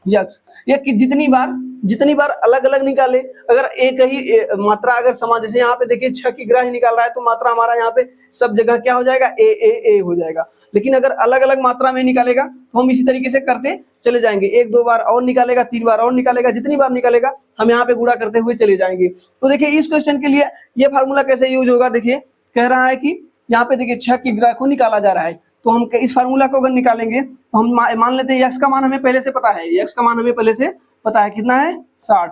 x। ये कि जितनी बार अलग अलग निकाले, अगर एक ही मात्रा अगर समान, जैसे यहाँ पे देखिए 6 किग्रा ही निकाल रहा है तो मात्रा हमारा यहाँ पे सब जगह क्या हो जाएगा ए हो जाएगा। लेकिन अगर अलग अलग मात्रा में निकालेगा तो हम इसी तरीके से करते चले जाएंगे, 1-2 बार और निकालेगा, 3 बार और निकालेगा, जितनी बार निकालेगा हम यहाँ पे गुणा करते हुए चले जाएंगे। तो देखिए इस क्वेश्चन के लिए ये फार्मूला कैसे यूज होगा, देखिए कह रहा है कि यहाँ पे देखिए 6 किग्रा को निकाला जा रहा है, तो हम इस फार्मूला को अगर निकालेंगे तो हम मान लेते हैं x का मान हमें पहले से पता है, x का मान हमें पहले से पता है कितना है 60।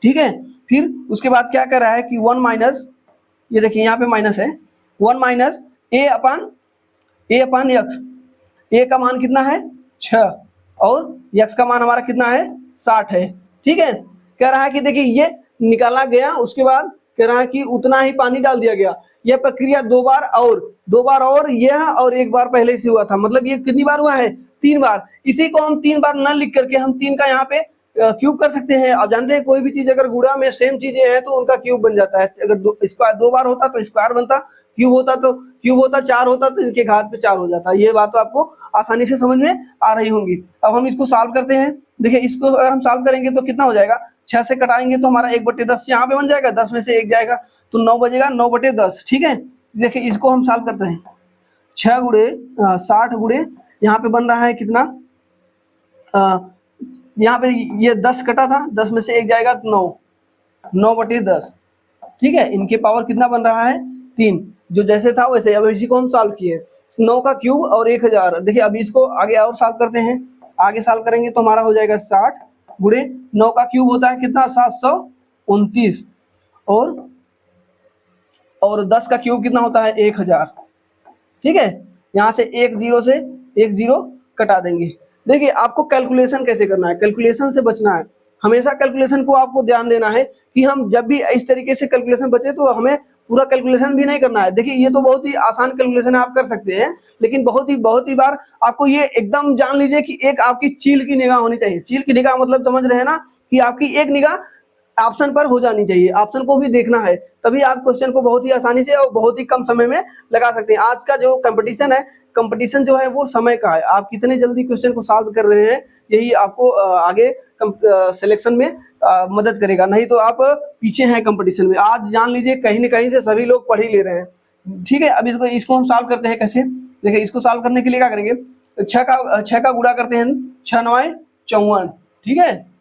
ठीक है, फिर उसके बाद क्या कर रहा है कि 1 माइनस, ये देखिए यहाँ पे माइनस है, 1 minus a upon x। a का मान कितना है 6 और x का मान हमारा कितना है 60 है। ठीक है, कह रहा है कि देखिए ये निकाला गया, उसके बाद कह रहा है कि उतना ही पानी डाल दिया गया। यह प्रक्रिया 2 बार और यह और 1 बार पहले से हुआ था, मतलब ये कितनी बार हुआ है 3 बार। इसी को हम 3 बार न लिख करके हम 3 का यहाँ पे क्यूब कर सकते हैं। आप जानते हैं कोई भी चीज अगर गुणा में सेम चीजें हैं तो उनका क्यूब बन जाता है। अगर स्क्वायर 2 बार होता तो स्क्वायर बनता, क्यूब होता 4 होता तो इनके घात पे 4 हो जाता। ये बात तो आपको आसानी से समझ में आ रही होंगी। अब हम इसको सॉल्व करते हैं। देखिए इसको अगर हम सॉल्व करेंगे तो कितना हो जाएगा, 6 से कटाएंगे तो हमारा 1/10 यहाँ पे बन जाएगा, 10 में से 1 जाएगा तो 9 बजेगा, 9/10। ठीक है, देखिए इसको हम सॉल्व करते हैं। 6 गुणे 60 गुणे यहाँ पे बन रहा है कितना, यहाँ पे ये 10 कटा था, 10 में से 1 जाएगा तो 9/10। ठीक है, इनके पावर कितना बन रहा है 3, जो जैसे था वैसे। अब इसी को हम सॉल्व किए, 9 का क्यूब और 1000। देखिए अभी इसको आगे और सॉल्व करते हैं। आगे सॉल्व करेंगे तो हमारा हो जाएगा 60 गुणे 9 का क्यूब होता है कितना 729 और 10 का क्यूब कितना होता है 1000। ठीक है, यहाँ से 1 0 कटा देंगे। देखिए आपको कैलकुलेशन कैसे करना है, कैलकुलेशन से बचना है। हमेशा कैलकुलेशन को आपको ध्यान देना है कि हम जब भी इस तरीके से कैलकुलेशन बचे तो हमें पूरा कैलकुलेशन भी नहीं करना है। देखिए ये तो बहुत ही आसान कैलकुलेशन आप कर सकते हैं, लेकिन बहुत ही बार आपको ये एकदम जान लीजिए कि एक आपकी चील की निगाह होनी चाहिए। चील की निगाह मतलब समझ रहे हैं ना, कि आपकी एक निगाह ऑप्शन पर हो जानी चाहिए, ऑप्शन को भी देखना है, तभी आप क्वेश्चन को बहुत ही आसानी से और बहुत ही कम समय में लगा सकते हैं। आज का जो कंपटीशन है, कंपटीशन जो है वो समय का है। आप कितने जल्दी क्वेश्चन को सॉल्व कर रहे हैं, यही आपको आगे सिलेक्शन में मदद करेगा, नहीं तो आप पीछे हैं कंपटीशन में। आज जान लीजिए कहीं न कहीं से सभी लोग पढ़ ही ले रहे हैं। ठीक है, अब इसको हम सॉल्व करते हैं कैसे? देखिए इसको सॉल्व करने के लिए क्या करेंगे, 6 का गुणा करते हैं, 6 9 54। ठीक है,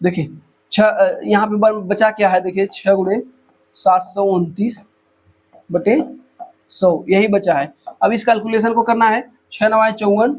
देखिए यहाँ पे बचा क्या है, देखिए 6 गुणे 729 बटे 100, यही बचा है। अब इस कैलकुलेशन को करना है, 6 9 54,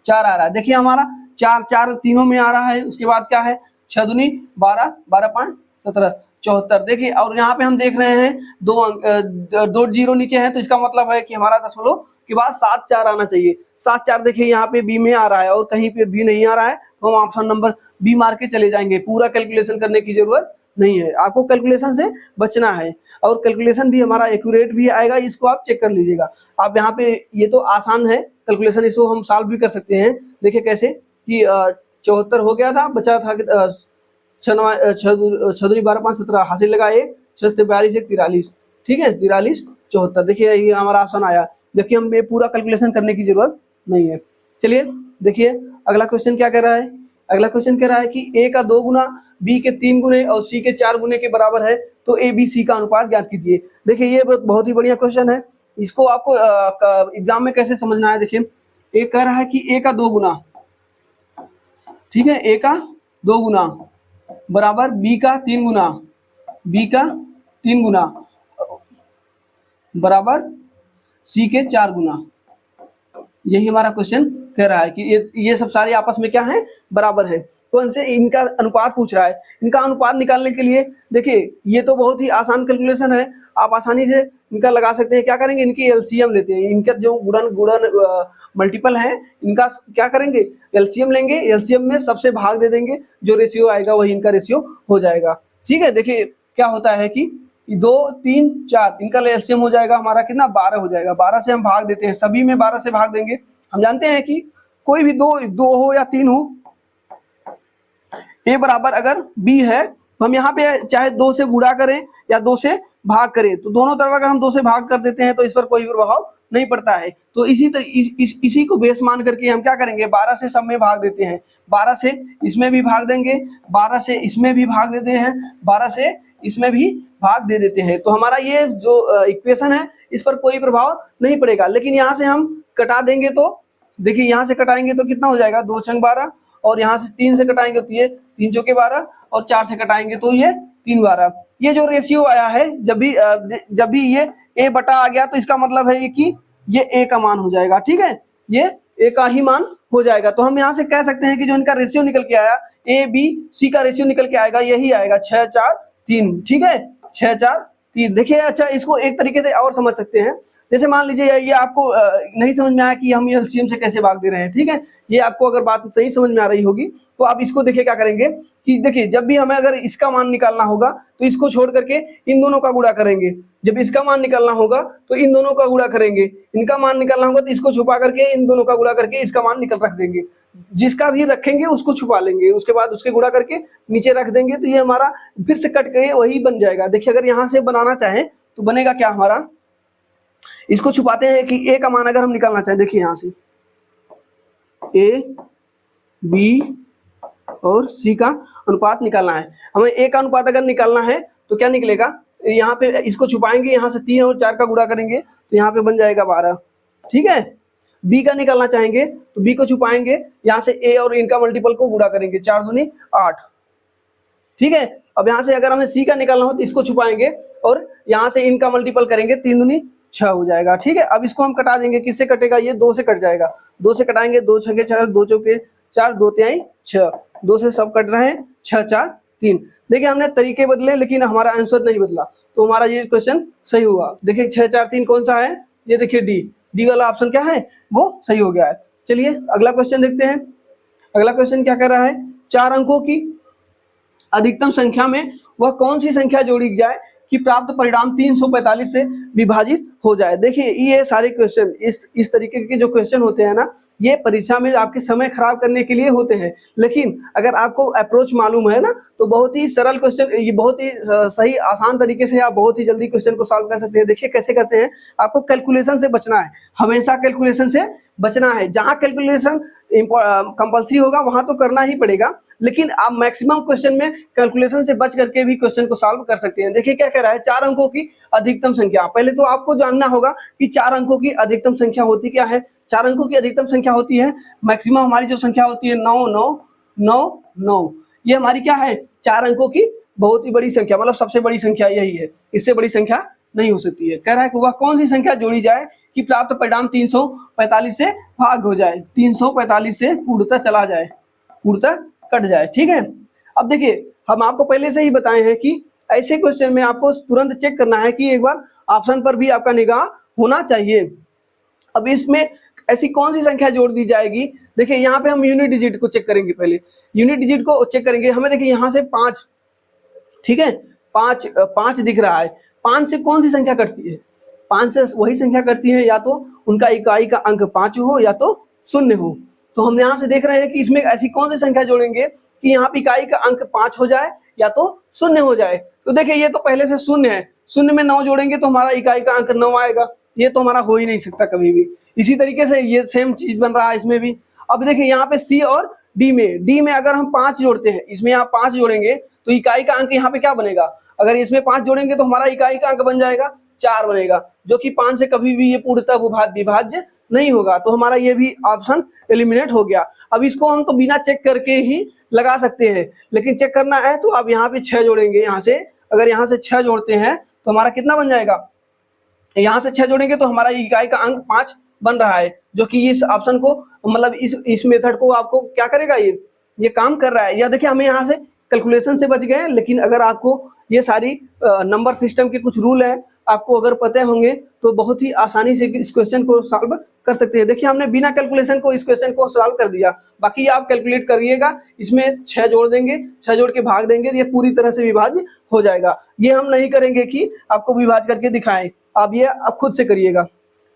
4 आ रहा है। देखिए हमारा 4 तीनों में आ रहा है। उसके बाद क्या है, 6 दूनी 12, 12 5 17, 74। देखिए और यहाँ पे हम देख रहे हैं दो जीरो नीचे है, तो इसका मतलब है कि हमारा दशमलव के बाद 7 4 आना चाहिए। 7 4 देखिए यहाँ पे बी में आ रहा है और कहीं पे बी नहीं आ रहा है, तो हम ऑप्शन नंबर बी मार के चले जाएंगे। पूरा कैलकुलेशन करने की जरूरत नहीं है, आपको कैलकुलेशन से बचना है। और कैलकुलेशन भी हमारा एक्यूरेट भी आएगा, इसको आप चेक कर लीजिएगा। आप यहाँ पे ये तो आसान है कैलकुलेशन, इसको हम सॉल्व भी कर सकते हैं। देखिए कैसे कि 74 हो गया था, बचा था 6 दूनी 12 5 17, हासिल लगाए 6 से 42 1 43। ठीक है, 43 74। देखिए ये हमारा ऑप्शन आया। देखिए हमें पूरा कैलकुलेशन करने की जरूरत नहीं है। चलिए देखिए अगला क्वेश्चन क्या कह रहा है। अगला क्वेश्चन कह रहा है कि ए का 2 गुना, बी के 3 गुने और सी के 4 गुने के बराबर है, तो ए बी सी का अनुपात ज्ञात कीजिए। देखिए ये बहुत ही बढ़िया क्वेश्चन है। इसको आपको एग्जाम में कैसे समझना है, देखिए ए कह रहा है कि ए का 2 गुना, ठीक है, ए का 2 गुना बराबर बी का 3 गुना, बी का 3 गुना बराबर सी के 4 गुना। यही हमारा क्वेश्चन कह रहा है कि ये सब सारे आपस में क्या है, बराबर है। तो इनसे इनका अनुपात पूछ रहा है। इनका अनुपात निकालने के लिए देखिए ये तो बहुत ही आसान कैलकुलेशन है, आप आसानी से इनका लगा सकते हैं। क्या करेंगे, इनकी एलसीएम लेते हैं। इनका जो गुणन मल्टीपल है, इनका क्या करेंगे, एलसीएम लेंगे। एलसीएम में सबसे भाग दे देंगे, जो रेशियो आएगा वही इनका रेशियो हो जाएगा। ठीक है, देखिए क्या होता है कि 2 3 4 इनका एलसीएम हो जाएगा हमारा कितना, 12 हो जाएगा। 12 से हम भाग देते हैं, सभी में 12 से भाग देंगे। हम जानते हैं कि कोई भी दो हो या 3 हो, ए बराबर अगर बी है तो हम यहाँ पे चाहे 2 से गुणा करें या 2 से भाग करें, तो दोनों तरफ अगर हम 2 से भाग कर देते हैं तो इस पर कोई प्रभाव नहीं पड़ता है। तो इसी को बेस मान करके हम क्या करेंगे, 12 से सब में भाग देते हैं, 12 से इसमें भी भाग देंगे, 12 से इसमें भी भाग देते हैं, 12 से इसमें भी भाग दे देते हैं। तो हमारा ये जो इक्वेशन है इस पर कोई प्रभाव नहीं पड़ेगा। लेकिन यहाँ से हम कटा देंगे, तो देखिए यहाँ से कटाएंगे तो कितना हो जाएगा, 2 छंग 12, और यहाँ से 3 से कटाएंगे तो ये 3 चौके 12, और 4 से कटाएंगे तो ये 3 12। ये जो रेशियो आया है, जब भी ये a बटा आ गया तो इसका मतलब है कि ये a का मान हो जाएगा। ठीक है, ये a का ही मान हो जाएगा। तो हम यहाँ से कह सकते हैं कि जो इनका रेशियो निकल के आया, a b c का रेशियो निकल के आएगा, यही आएगा 6 4 3। ठीक है, 6 4 3। देखिए अच्छा, इसको एक तरीके से और समझ सकते हैं। जैसे मान लीजिए ये आपको नहीं समझ में आया कि हम एलसीएम से कैसे भाग दे रहे हैं। ठीक है, ये आपको अगर बात सही समझ में आ रही होगी तो आप इसको देखिए क्या करेंगे कि देखिए जब भी हमें अगर इसका मान निकालना होगा तो इसको छोड़ करके इन दोनों का गुणा करेंगे। जब इसका मान निकालना होगा तो इन दोनों का गुणा करेंगे। इनका मान निकालना होगा तो इसको छुपा करके इन दोनों का गुणा करके इसका मान निकल रख देंगे। जिसका भी रखेंगे उसको छुपा लेंगे, उसके बाद उसके गुणा करके नीचे रख देंगे, तो ये हमारा फिर से कट के वही बन जाएगा। देखिए अगर यहाँ से बनाना चाहें तो बनेगा क्या हमारा, इसको छुपाते हैं कि ए का मान अगर हम निकालना चाहें, देखिए यहाँ से ए बी और सी का अनुपात निकालना है हमें। ए का अनुपात अगर निकालना है तो क्या निकलेगा, यहाँ पे इसको छुपाएंगे, यहाँ से 3 और 4 का गुणा करेंगे तो यहाँ पे बन जाएगा 12। ठीक है, बी का निकालना चाहेंगे तो बी को छुपाएंगे, यहाँ से ए और इनका मल्टीपल को गुणा करेंगे, 4 दूनी 8। ठीक है, अब यहाँ से अगर हमें सी का निकालना हो तो इसको छुपाएंगे और यहाँ से इनका मल्टीपल करेंगे, 3 दूनी 6 हो जाएगा। ठीक है, अब इसको हम कटा देंगे, किससे कटेगा, ये 2 से कट जाएगा। 2 से कटाएंगे, 2 छके 4, 2 चौके 4, 2 तिहाई 6, 2 से सब कट रहे हैं, 6 4 3। देखिए हमने तरीके बदले लेकिन हमारा आंसर नहीं बदला, तो हमारा ये क्वेश्चन सही हुआ। देखिए 6 4 3 कौन सा है, ये देखिए डी वाला ऑप्शन क्या है, वो सही हो गया है। चलिए अगला क्वेश्चन देखते हैं। अगला क्वेश्चन क्या कह रहा है, 4 अंकों की अधिकतम संख्या में वह कौन सी संख्या जोड़ी जाए कि प्राप्त परिणाम 345 से विभाजित हो जाए। देखिए ये सारे क्वेश्चन इस तरीके के जो क्वेश्चन होते हैं ना, ये परीक्षा में आपके समय खराब करने के लिए होते हैं, लेकिन अगर आपको अप्रोच मालूम है ना तो बहुत ही सरल क्वेश्चन, ये बहुत ही सही आसान तरीके से आप बहुत ही जल्दी क्वेश्चन को सॉल्व कर सकते हैं। देखिए कैसे करते हैं, आपको कैलकुलेशन से बचना है, हमेशा कैलकुलेशन से बचना है। जहां कैलकुलेशन कंपल्सरी होगा वहां तो करना ही पड़ेगा, लेकिन आप मैक्सिमम क्वेश्चन में कैलकुलेशन से बच करके भी क्वेश्चन को सॉल्व कर सकते हैं। देखिए क्या कह रहा है, 4 अंकों की अधिकतम संख्या। पहले तो आपको जानना होगा कि 4 अंकों की अधिकतम संख्या होती क्या है। 4 अंकों की अधिकतम संख्या होती है, मैक्सिमम हमारी जो संख्या होती है 9 9 9 9, ये हमारी क्या है, 4 अंकों की बहुत ही बड़ी संख्या, मतलब सबसे बड़ी संख्या यही है, इससे बड़ी संख्या नहीं हो सकती है। कह रहा है कि वह कौन सी संख्या जोड़ी जाए कि प्राप्त परिणाम 345 से भाग हो जाए, 345 से पूर्णतः चला जाए, पूर्णतः कट जाए। ठीक है, अब देखिए हम आपको पहले से ही बताए हैं कि ऐसे क्वेश्चन में आपको तुरंत चेक करना है कि एक बार ऑप्शन पर भी आपका निगाह होना चाहिए। अब इसमें ऐसी कौन सी संख्या जोड़ दी जाएगी, देखिए यहाँ पे हम यूनिट डिजिट को चेक करेंगे, पहले यूनिट डिजिट को चेक करेंगे। हमें देखिए यहाँ से 5, ठीक है, 5 दिख रहा है, 5 से कौन सी संख्या कटती है, 5 से वही संख्या कटती है या तो उनका इकाई का अंक 5 हो या तो 0 हो। तो हम यहाँ से देख रहे हैं कि इसमें ऐसी कौन सी संख्या जोड़ेंगे कि यहाँ पे इकाई का अंक 5 हो जाए या तो 0 हो जाए। तो देखिए ये तो पहले से 0 है, 0 में 9 जोड़ेंगे तो हमारा इकाई का अंक 9 आएगा, ये तो हमारा हो ही नहीं सकता कभी भी। इसी तरीके से ये सेम चीज बन रहा है इसमें भी। अब देखिए यहाँ पे सी और डी में अगर हम 5 जोड़ते हैं, इसमें यहाँ 5 जोड़ेंगे तो इकाई का अंक यहाँ पे क्या बनेगा, अगर इसमें 5 जोड़ेंगे तो हमारा इकाई का अंक बन जाएगा 4 बनेगा, जो कि 5 से कभी भी ये पूर्णतः विभाज्य नहीं होगा। तो हमारा ये भी ऑप्शन एलिमिनेट हो गया। अब इसको हम तो बिना चेक करके ही लगा सकते हैं, लेकिन चेक करना है तो आप यहाँ पे 6 जोड़ेंगे। यहाँ से अगर यहाँ से 6 जोड़ते हैं तो हमारा कितना बन जाएगा, यहाँ से 6 जोड़ेंगे तो हमारा इकाई का अंक 5 बन रहा है, जो कि इस ऑप्शन को मतलब इस मेथड को आपको क्या करेगा, ये काम कर रहा है। या देखिए हमें यहाँ से कैलकुलेशन से बच गए, लेकिन अगर आपको ये सारी नंबर सिस्टम के कुछ रूल है आपको अगर पते होंगे तो बहुत ही आसानी से इस क्वेश्चन को सॉल्व कर सकते हैं। देखिए हमने बिना कैलकुलेशन को इस क्वेश्चन को सॉल्व कर दिया, बाकी आप कैलकुलेट करिएगा, इसमें 6 जोड़ देंगे, 6 जोड़ के भाग देंगे, ये पूरी तरह से विभाज्य हो जाएगा। ये हम नहीं करेंगे कि आपको विभाज्य करके दिखाएं, आप ये आप खुद से करिएगा।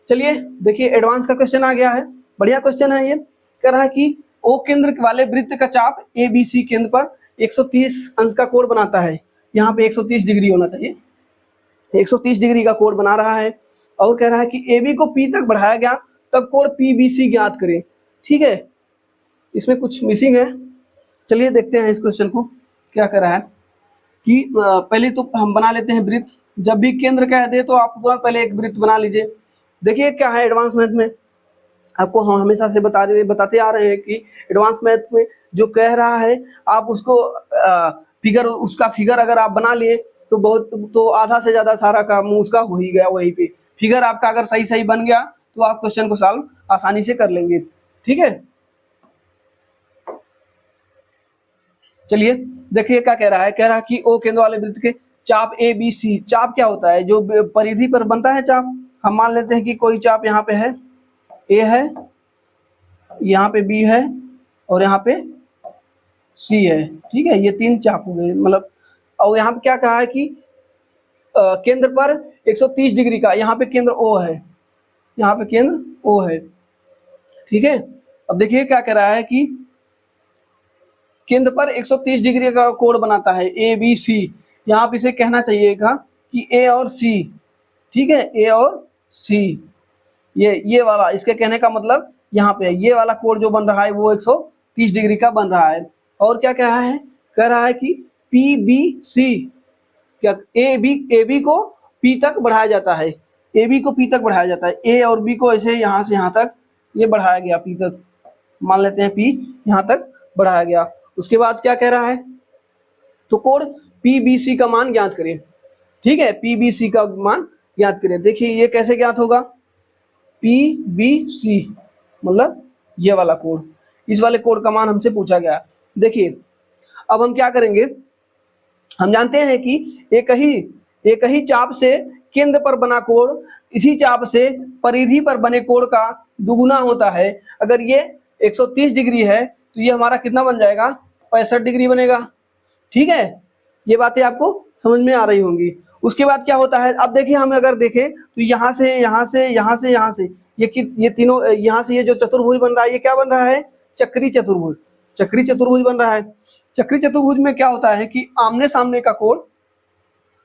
चलिए देखिए एडवांस का क्वेश्चन आ गया है, बढ़िया क्वेश्चन है ये। कह रहा है कि ओ केंद्र वाले वृत्त का चाप ए बी सी केंद्र पर 130 अंश का कोण बनाता है। यहाँ पे 130 डिग्री होना चाहिए, 130 डिग्री का कोण बना रहा है, और कह रहा है कि ए बी को पी तक बढ़ाया गया तब कोण पी बी सी ज्ञात करें। ठीक है, इसमें कुछ मिसिंग है, चलिए देखते हैं इस क्वेश्चन को क्या कर रहा है। कि पहले तो हम बना लेते हैं वृत्त, जब भी केंद्र कह दे तो आप तुरंत पहले एक वृत्त बना लीजिए। देखिए क्या है एडवांस मैथ में, आपको हम हमेशा से बताते आ रहे हैं कि एडवांस मैथ में जो कह रहा है आप उसको उसका फिगर अगर आप बना लिए तो आधा से ज्यादा सारा काम उसका हो ही गया वहीं पे। फिगर आपका अगर सही बन गया तो आप क्वेश्चन को सॉल्व आसानी से कर लेंगे। ठीक है, चलिए देखिए क्या कह रहा है। कह रहा है कि ओ केंद्र वाले वृत्त के चाप ए बी सी, चाप क्या होता है, जो परिधि पर बनता है चाप। हम मान लेते हैं कि कोई चाप यहाँ पे है, ए है, यहाँ पे बी है और यहाँ पे सी है। ठीक है, ये 3 चाप हो गए मतलब। और यहाँ पे क्या कहा है कि केंद्र पर 130 डिग्री का, यहाँ पे केंद्र ओ है, यहाँ पे केंद्र ओ है। ठीक है, अब देखिए क्या कह रहा है कि केंद्र पर 130 डिग्री का कोण बनाता है ए बी सी। यहाँ पे इसे कहना चाहिएगा कि ए और सी। ठीक है, ए और सी, ये वाला, इसके कहने का मतलब यहाँ पे ये वाला कोण जो बन रहा है वो 130 डिग्री का बन रहा है। और क्या कह रहा है कि पी बी सी, क्या ए बी को पी तक बढ़ाया जाता है, ए बी को पी तक बढ़ाया जाता है। ए और बी को ऐसे यहाँ से यहाँ तक ये बढ़ाया गया पी तक, मान लेते हैं पी यहाँ तक बढ़ाया गया। उसके बाद क्या कह रहा है, तो कोण पी बी सी का मान ज्ञात करें। ठीक है, पी बी सी का मान ज्ञात करें। देखिए ये कैसे ज्ञात होगा, पी बी सी मतलब ये वाला कोण, इस वाले कोण का मान हमसे पूछा गया। देखिए अब हम क्या करेंगे, हम जानते हैं कि एक ही चाप से केंद्र पर बना कोण इसी चाप से परिधि पर बने कोण का दुगुना होता है। अगर ये 130 डिग्री है तो ये हमारा कितना बन जाएगा, 65 डिग्री बनेगा। ठीक है, ये बातें आपको समझ में आ रही होंगी। उसके बाद क्या होता है, अब देखिए हम अगर देखें तो यहाँ से यहाँ से यहाँ से यहाँ से ये तीनों, यहाँ से ये जो चतुर्भुज बन रहा है ये क्या बन रहा है, चक्री चतुर्भुज। चक्री चतुर्भुज बन रहा है। चक्री चतुर्भुज में क्या होता है कि आमने सामने का कोण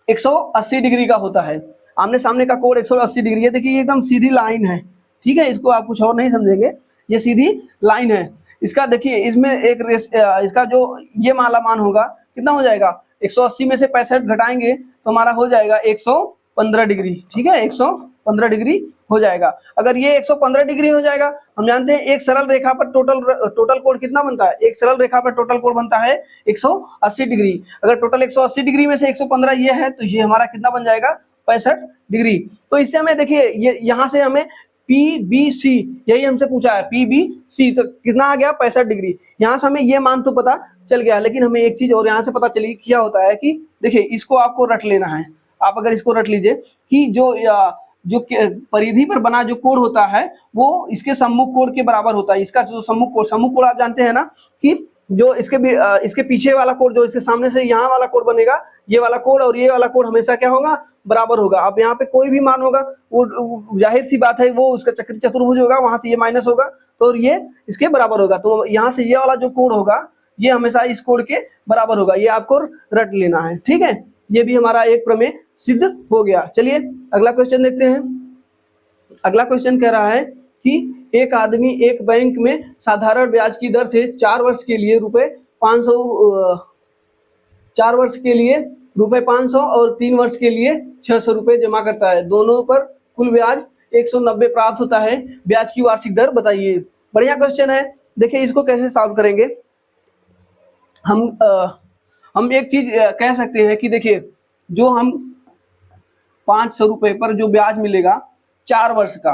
180 डिग्री का होता है। आमने सामने का कोण 180 डिग्री है। देखिए ये एकदम सीधी लाइन है, ठीक है, इसको आप कुछ और नहीं समझेंगे, ये सीधी लाइन है। इसका देखिए इसमें इसका जो ये माला मान होगा कितना हो जाएगा, 180 में से 65 घटाएंगे तो हमारा हो जाएगा 115 डिग्री, ठीक है, 115 डिग्री हो जाएगा। अगर ये 115 डिग्री हो जाएगा, हम जानते हैं एक सरल रेखा पर टोटल कोण कितना बनता है, एक सरल रेखा पर टोटल कोण बनता है 180 डिग्री। अगर टोटल 180 डिग्री में से 115 ये है तो ये हमारा कितना बन जाएगा, 65 डिग्री। तो इससे हमें देखिए ये यहाँ से हमें PBC यही हमसे पूछा है, PBC तो कितना आ गया, 65 डिग्री। यहाँ से हमें ये मान तो पता चल गया, लेकिन हमें एक चीज और यहाँ से पता चली, क्या होता है कि देखिए इसको आपको रट लेना है। आप अगर इसको रट लीजिए कि जो परिधि पर बना जो कोण होता है वो इसके सम्मुख कोण के बराबर होता है। इसका जो सम्मुख कोण आप जानते हैं ना कि जो इसके पीछे वाला कोण, जो इसके सामने से यहाँ वाला कोण बनेगा, ये वाला कोण और ये वाला कोण हमेशा क्या होगा, बराबर होगा। अब यहाँ पे कोई भी मान होगा वो जाहिर सी बात है वो उसका चक्री चतुर्भुज होगा, वहां से ये माइनस होगा तो ये इसके बराबर होगा। तो यहाँ से ये वाला जो कोण होगा ये हमेशा इस कोण के बराबर होगा, ये आपको रट लेना है, ठीक है। ये भी हमारा एक प्रमेय सिद्ध हो गया। चलिए अगला क्वेश्चन देखते हैं। अगला क्वेश्चन कह रहा है कि एक आदमी एक बैंक में साधारण ब्याज की दर से 4 वर्ष के लिए रुपए 500 और 3 वर्ष के लिए 600 रुपए जमा करता है। दोनों पर कुल ब्याज 190 प्राप्त होता है। ब्याज की वार्षिक दर बताइए। बढ़िया क्वेश्चन है। देखिए इसको कैसे सॉल्व करेंगे, हम एक चीज कह सकते हैं कि देखिए जो हम 500 रुपए पर जो ब्याज मिलेगा 4 वर्ष का,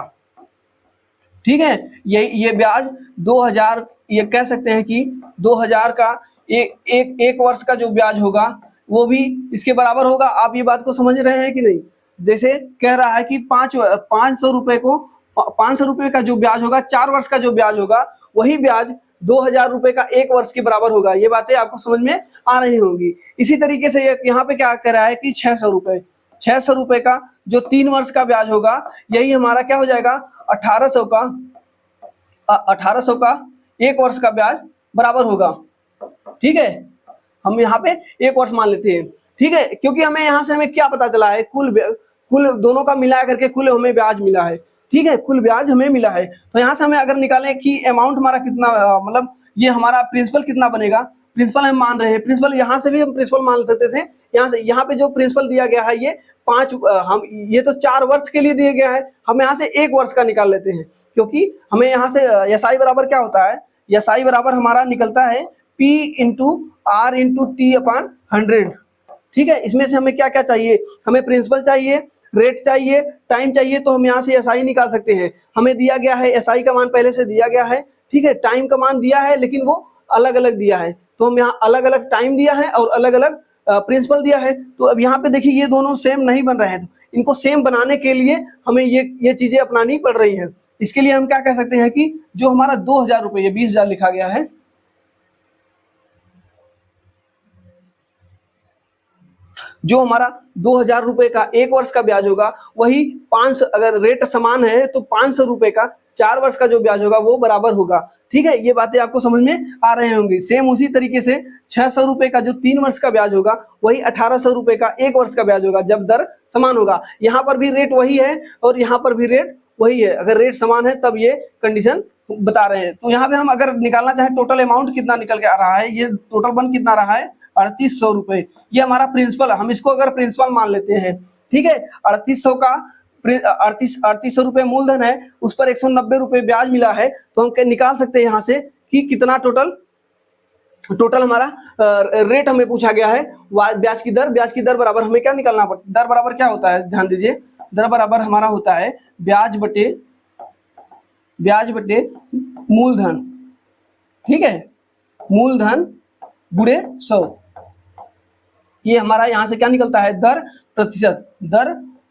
ठीक है, ये ब्याज 2000, ये कह सकते हैं कि 2000 का एक वर्ष का जो ब्याज होगा वो भी इसके बराबर होगा। आप ये बात को समझ रहे हैं कि नहीं। जैसे कह रहा है कि 500 रुपए का जो ब्याज होगा, 4 वर्ष का जो ब्याज होगा, वही ब्याज 2000 रुपए का एक वर्ष के बराबर होगा। ये बातें आपको समझ में आ रही होंगी। इसी तरीके से यहाँ पे क्या कह रहा है कि 600 रुपए का जो 3 वर्ष का ब्याज होगा, यही हमारा क्या हो जाएगा, 1800 का एक वर्ष का ब्याज बराबर होगा, ठीक है। हम यहाँ पे एक वर्ष मान लेते हैं, ठीक है, क्योंकि हमें यहाँ से हमें क्या पता चला है, कुल दोनों का मिला करके कुल हमें ब्याज मिला है, ठीक है, कुल ब्याज हमें मिला है। तो यहाँ से हमें अगर निकालें कि अमाउंट हमारा कितना, मतलब ये हमारा प्रिंसिपल कितना बनेगा, प्रिंसिपल हम मान रहे हैं, प्रिंसिपल यहाँ से भी हम प्रिंसिपल मान सकते थे। यहाँ पे जो प्रिंसिपल दिया गया है ये ये तो 4 वर्ष के लिए दिया गया है, हम यहाँ से 1 वर्ष का निकाल लेते हैं, क्योंकि हमें यहाँ से SI बराबर क्या होता है, SI बराबर हमारा निकलता है P into R into T upon 100, ठीक है। इसमें से हमें क्या क्या चाहिए, हमें प्रिंसिपल चाहिए, रेट चाहिए, टाइम चाहिए, तो हम यहाँ से SI निकाल सकते हैं। हमें दिया गया है SI का मान पहले से दिया गया है, ठीक है, टाइम का मान दिया है लेकिन वो अलग अलग दिया है, तो हम यहाँ अलग अलग टाइम दिया है और अलग अलग प्रिंसिपल दिया है। तो अब यहाँ पे देखिए ये दोनों सेम नहीं बन रहे हैं, तो इनको सेम बनाने के लिए हमें ये चीजें अपनानी पड़ रही हैं। इसके लिए हम क्या कह सकते हैं कि जो हमारा 2000 रुपये, ये 20,000 लिखा गया है, जो हमारा 2000 रुपए का एक वर्ष का ब्याज होगा, वही 500, अगर रेट समान है तो 500 रुपए का 4 वर्ष का जो ब्याज होगा वो बराबर होगा, ठीक है। ये बातें आपको समझ में आ रही होंगी। सेम उसी तरीके से 600 रुपए का जो 3 वर्ष का ब्याज होगा, वही 1800 रुपए का एक वर्ष का ब्याज होगा जब दर समान होगा। यहाँ पर भी रेट वही है और यहाँ पर भी रेट वही है। अगर रेट समान है तब ये कंडीशन बता रहे हैं। तो यहाँ पे हम अगर निकालना चाहे टोटल अमाउंट कितना निकल के आ रहा है, ये टोटल बन कितना रहा है, 3800 रुपए। ये हमारा प्रिंसिपल, हम इसको अगर प्रिंसिपल मान लेते हैं, ठीक है। 3800 रुपए मूलधन है, उस पर 190 रुपए ब्याज मिला है, तो हम निकाल सकते हैं यहाँ से कि कितना टोटल हमारा रेट हमें पूछा गया है। ब्याज की दर बराबर हमें क्या निकालना पड़ता है, दर बराबर क्या होता है, ध्यान दीजिए, दर बराबर हमारा होता है ब्याज बटे मूलधन, ठीक है, मूलधन गुणे 100। ये हमारा यहाँ से क्या निकलता है, दर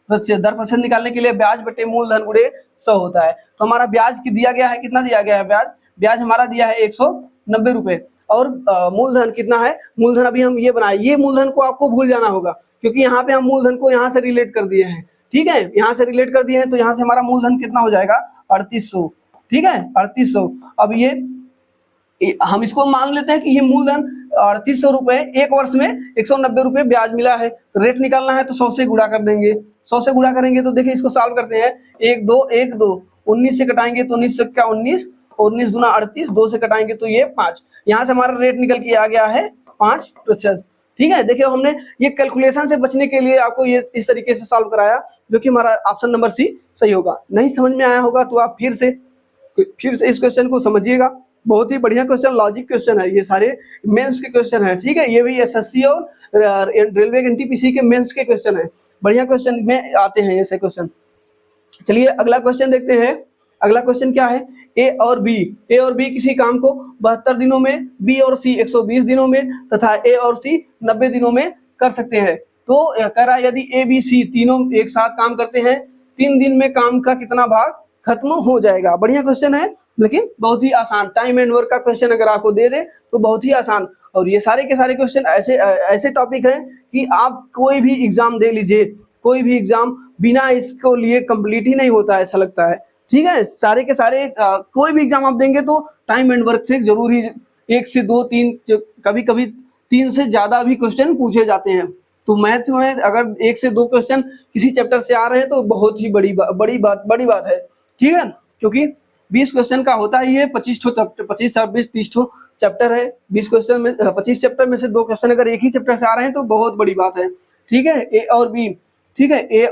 प्रतिशत निकालने के लिए ब्याज बटे मूलधन गुणे 100 होता है। तो हमारा ब्याज की दिया गया है, कितना दिया गया है, ब्याज हमारा दिया है 190 रुपए। और मूलधन कितना है, मूलधन अभी हम ये बनाए, ये मूलधन को आपको भूल जाना होगा क्योंकि यहाँ पे हम मूलधन को यहाँ से रिलेट कर दिए हैं, ठीक है, यहाँ से रिलेट कर दिए हैं, तो यहाँ से हमारा मूलधन कितना हो जाएगा 3800, ठीक है 3800। अब ये हम इसको मान लेते हैं कि ये मूलधन 3800 रुपए, एक वर्ष में 190 रुपए ब्याज मिला है, रेट निकालना है तो 100 से गुणा कर देंगे, 100 से गुणा करेंगे तो देखिए इसको सॉल्व करते हैं, 1 2 1 2 19 से कटाएंगे तो 19 से क्या 19, 19 दूना 38, 2 से कटाएंगे तो ये 5, यहाँ से हमारा रेट निकल के आ गया है 5%, ठीक है। देखिए हमने ये कैलकुलेशन से बचने के लिए आपको ये इस तरीके से सॉल्व कराया, जो कि हमारा ऑप्शन नंबर सी सही होगा। नहीं समझ में आया होगा तो आप फिर से इस क्वेश्चन को समझिएगा, बहुत ही बढ़िया क्वेश्चन, लॉजिक क्वेश्चन है, ये सारे मेंस के क्वेश्चन है, ठीक है, ये भी एसएससी और रेलवे एनटीपीसी के मेंस के क्वेश्चन है, बढ़िया क्वेश्चन में आते हैं ऐसे क्वेश्चन। चलिए अगला क्वेश्चन देखते हैं। अगला क्वेश्चन क्या है, ए और बी किसी काम को 72 दिनों में, बी और सी 120 दिनों में तथा ए और सी 90 दिनों में कर सकते हैं। तो कह रहा है यदि ए बी सी तीनों एक साथ काम करते हैं, 3 दिन में काम का कितना भाग खत्म हो जाएगा। बढ़िया क्वेश्चन है लेकिन बहुत ही आसान, टाइम एंड वर्क का क्वेश्चन अगर आपको दे दे तो बहुत ही आसान। और ये सारे के सारे क्वेश्चन ऐसे टॉपिक हैं कि आप कोई भी एग्जाम दे लीजिए, कोई भी एग्जाम बिना इसको लिए कंप्लीट ही नहीं होता है, ऐसा लगता है, ठीक है। सारे के सारे कोई भी एग्जाम आप देंगे तो टाइम एंड वर्क से जरूर ही 1 से 2 3 कभी कभी 3 से ज्यादा भी क्वेश्चन पूछे जाते हैं। तो मैथ में अगर 1 से 2 क्वेश्चन किसी चैप्टर से आ रहे हैं तो बहुत ही बड़ी बात है, ठीक है, क्योंकि 20 क्वेश्चन का होता ही है, 25 26 26 30 चैप्टर है, 20 क्वेश्चन में 25 चैप्टर में से 2 क्वेश्चन अगर एक ही चैप्टर से आ रहे हैं तो बहुत बड़ी बात है, ठीक है। ए और बी, ठीक है, ए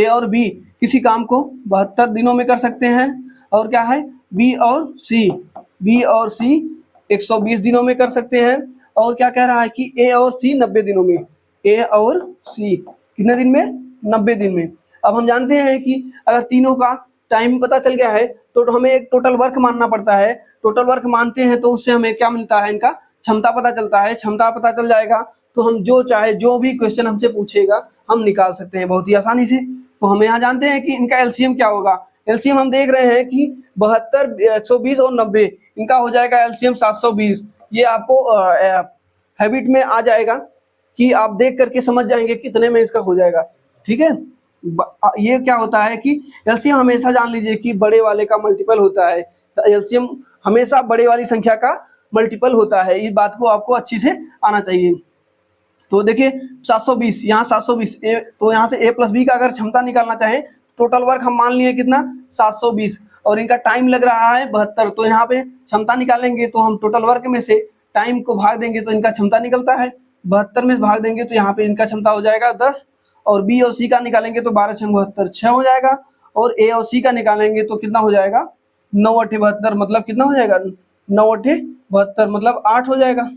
और बी किसी काम को 72 दिनों में कर सकते हैं, और क्या है बी और सी 120 दिनों में कर सकते हैं, और क्या कह रहा है कि ए और सी 90 दिनों में, ए और सी कितने दिन में 90 दिन में। अब हम जानते हैं कि अगर तीनों का टाइम पता चल गया है तो हमें एक टोटल वर्क मानना पड़ता है, टोटल वर्क मानते हैं तो उससे हमें क्या मिलता है, इनका क्षमता पता चलता है, क्षमता पता चल जाएगा तो हम जो चाहे जो भी क्वेश्चन हमसे पूछेगा हम निकाल सकते हैं बहुत ही आसानी से। तो हम यहाँ जानते हैं कि इनका एलसीएम क्या होगा, एलसीएम हम देख रहे हैं कि 72 120 और 90 इनका हो जाएगा एलसीएम 720। ये आपको हैबिट में आ जाएगा कि आप देख करके समझ जाएंगे कितने में इसका हो जाएगा, ठीक है। ये क्या होता है कि एलसीएम हमेशा जान लीजिए कि बड़े वाले का मल्टीपल होता है, एलसीएम हमेशा बड़े वाली संख्या का मल्टीपल होता है, इस बात को आपको अच्छी से आना चाहिए। तो देखिए 720, यहाँ 720 तो यहाँ से ए प्लस बी का अगर क्षमता निकालना चाहे टोटल वर्क हम मान लिए कितना 720, और इनका टाइम लग रहा है 72, तो यहाँ पे क्षमता निकालेंगे तो हम टोटल वर्क में से टाइम को भाग देंगे तो इनका क्षमता निकलता है, 72 में भाग देंगे तो यहाँ पे इनका क्षमता हो जाएगा 10, और बी और सी का निकालेंगे तो 12 6 72 6 हो जाएगा, और ए और सी का निकालेंगे तो कितना हो जाएगा 9 8 72, मतलब कितना हो जाएगा 9 8 72 मतलब 8 हो जाएगा,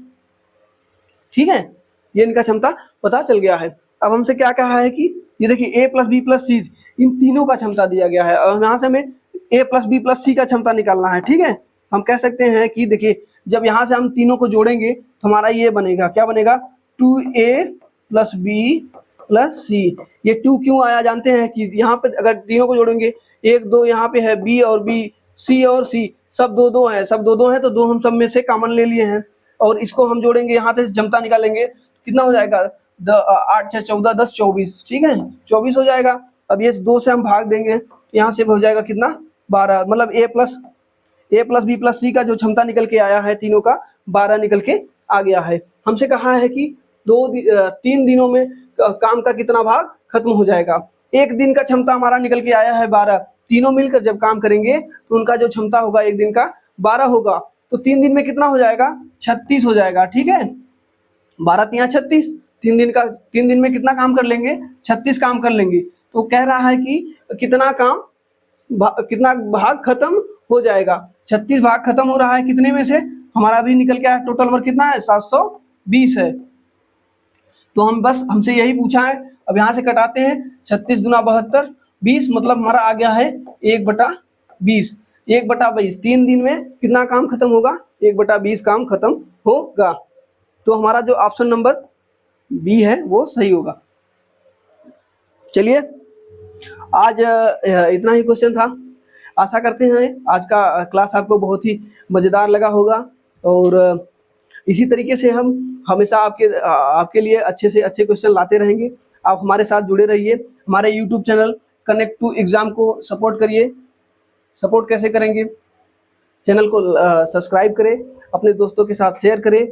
ठीक है। ये इनका क्षमता पता चल गया है। अब हमसे क्या कहा है कि ये देखिए ए प्लस बी प्लस सी इन तीनों का क्षमता दिया गया है, और यहाँ से हमें ए प्लस बी प्लस सी का क्षमता निकालना है, ठीक है। हम कह सकते हैं कि देखिए जब यहाँ से हम तीनों को जोड़ेंगे तो हमारा ये बनेगा, क्या बनेगा 2a प्लस बी प्लस सी। ये 2 क्यों आया जानते हैं कि यहाँ पे अगर तीनों को जोड़ेंगे 1 2 यहाँ पे है बी और बी, सी और सी सब 2 2 है, सब 2 2 है तो 2 हम सब में से कॉमन ले लिए हैं, और इसको हम जोड़ेंगे यहाँ से क्षमता निकालेंगे कितना हो जाएगा 8 6 14 10 24, ठीक है 24 हो जाएगा। अब ये 2 से हम भाग देंगे यहाँ से हो जाएगा कितना 12, मतलब ए प्लस बी प्लस सी का जो क्षमता निकल के आया है तीनों का 12 निकल के आ गया है। हमसे कहा है कि 3 दिनों में काम का कितना भाग खत्म हो जाएगा। एक दिन का क्षमता हमारा निकल के आया है 12, तीनों मिलकर जब काम करेंगे तो उनका जो क्षमता होगा एक दिन का 12 होगा, तो 3 दिन में कितना हो जाएगा 36 हो जाएगा, ठीक है 12 3 36, 3 दिन में कितना काम कर लेंगे 36 काम कर लेंगे। तो कह रहा है कि कितना भाग खत्म हो जाएगा, 36 भाग खत्म हो रहा है कितने में से, हमारा भी निकल के आया टोटल वर्क कितना है 720 है। तो हम बस हमसे यही पूछा है। अब यहाँ से कटाते हैं 36 दूना 72 20, मतलब हमारा आ गया है 1/20, 1/20 3 दिन में कितना काम खत्म होगा 1/20 काम खत्म होगा। तो हमारा जो ऑप्शन नंबर बी है वो सही होगा। चलिए आज इतना ही क्वेश्चन था। आशा करते हैं आज का क्लास आपको बहुत ही मज़ेदार लगा होगा और इसी तरीके से हम हमेशा आपके लिए अच्छे से अच्छे क्वेश्चन लाते रहेंगे। आप हमारे साथ जुड़े रहिए। हमारे YouTube channel connect to exam को सपोर्ट करिए। सपोर्ट कैसे करेंगे? चैनल को सब्सक्राइब करें, अपने दोस्तों के साथ शेयर करें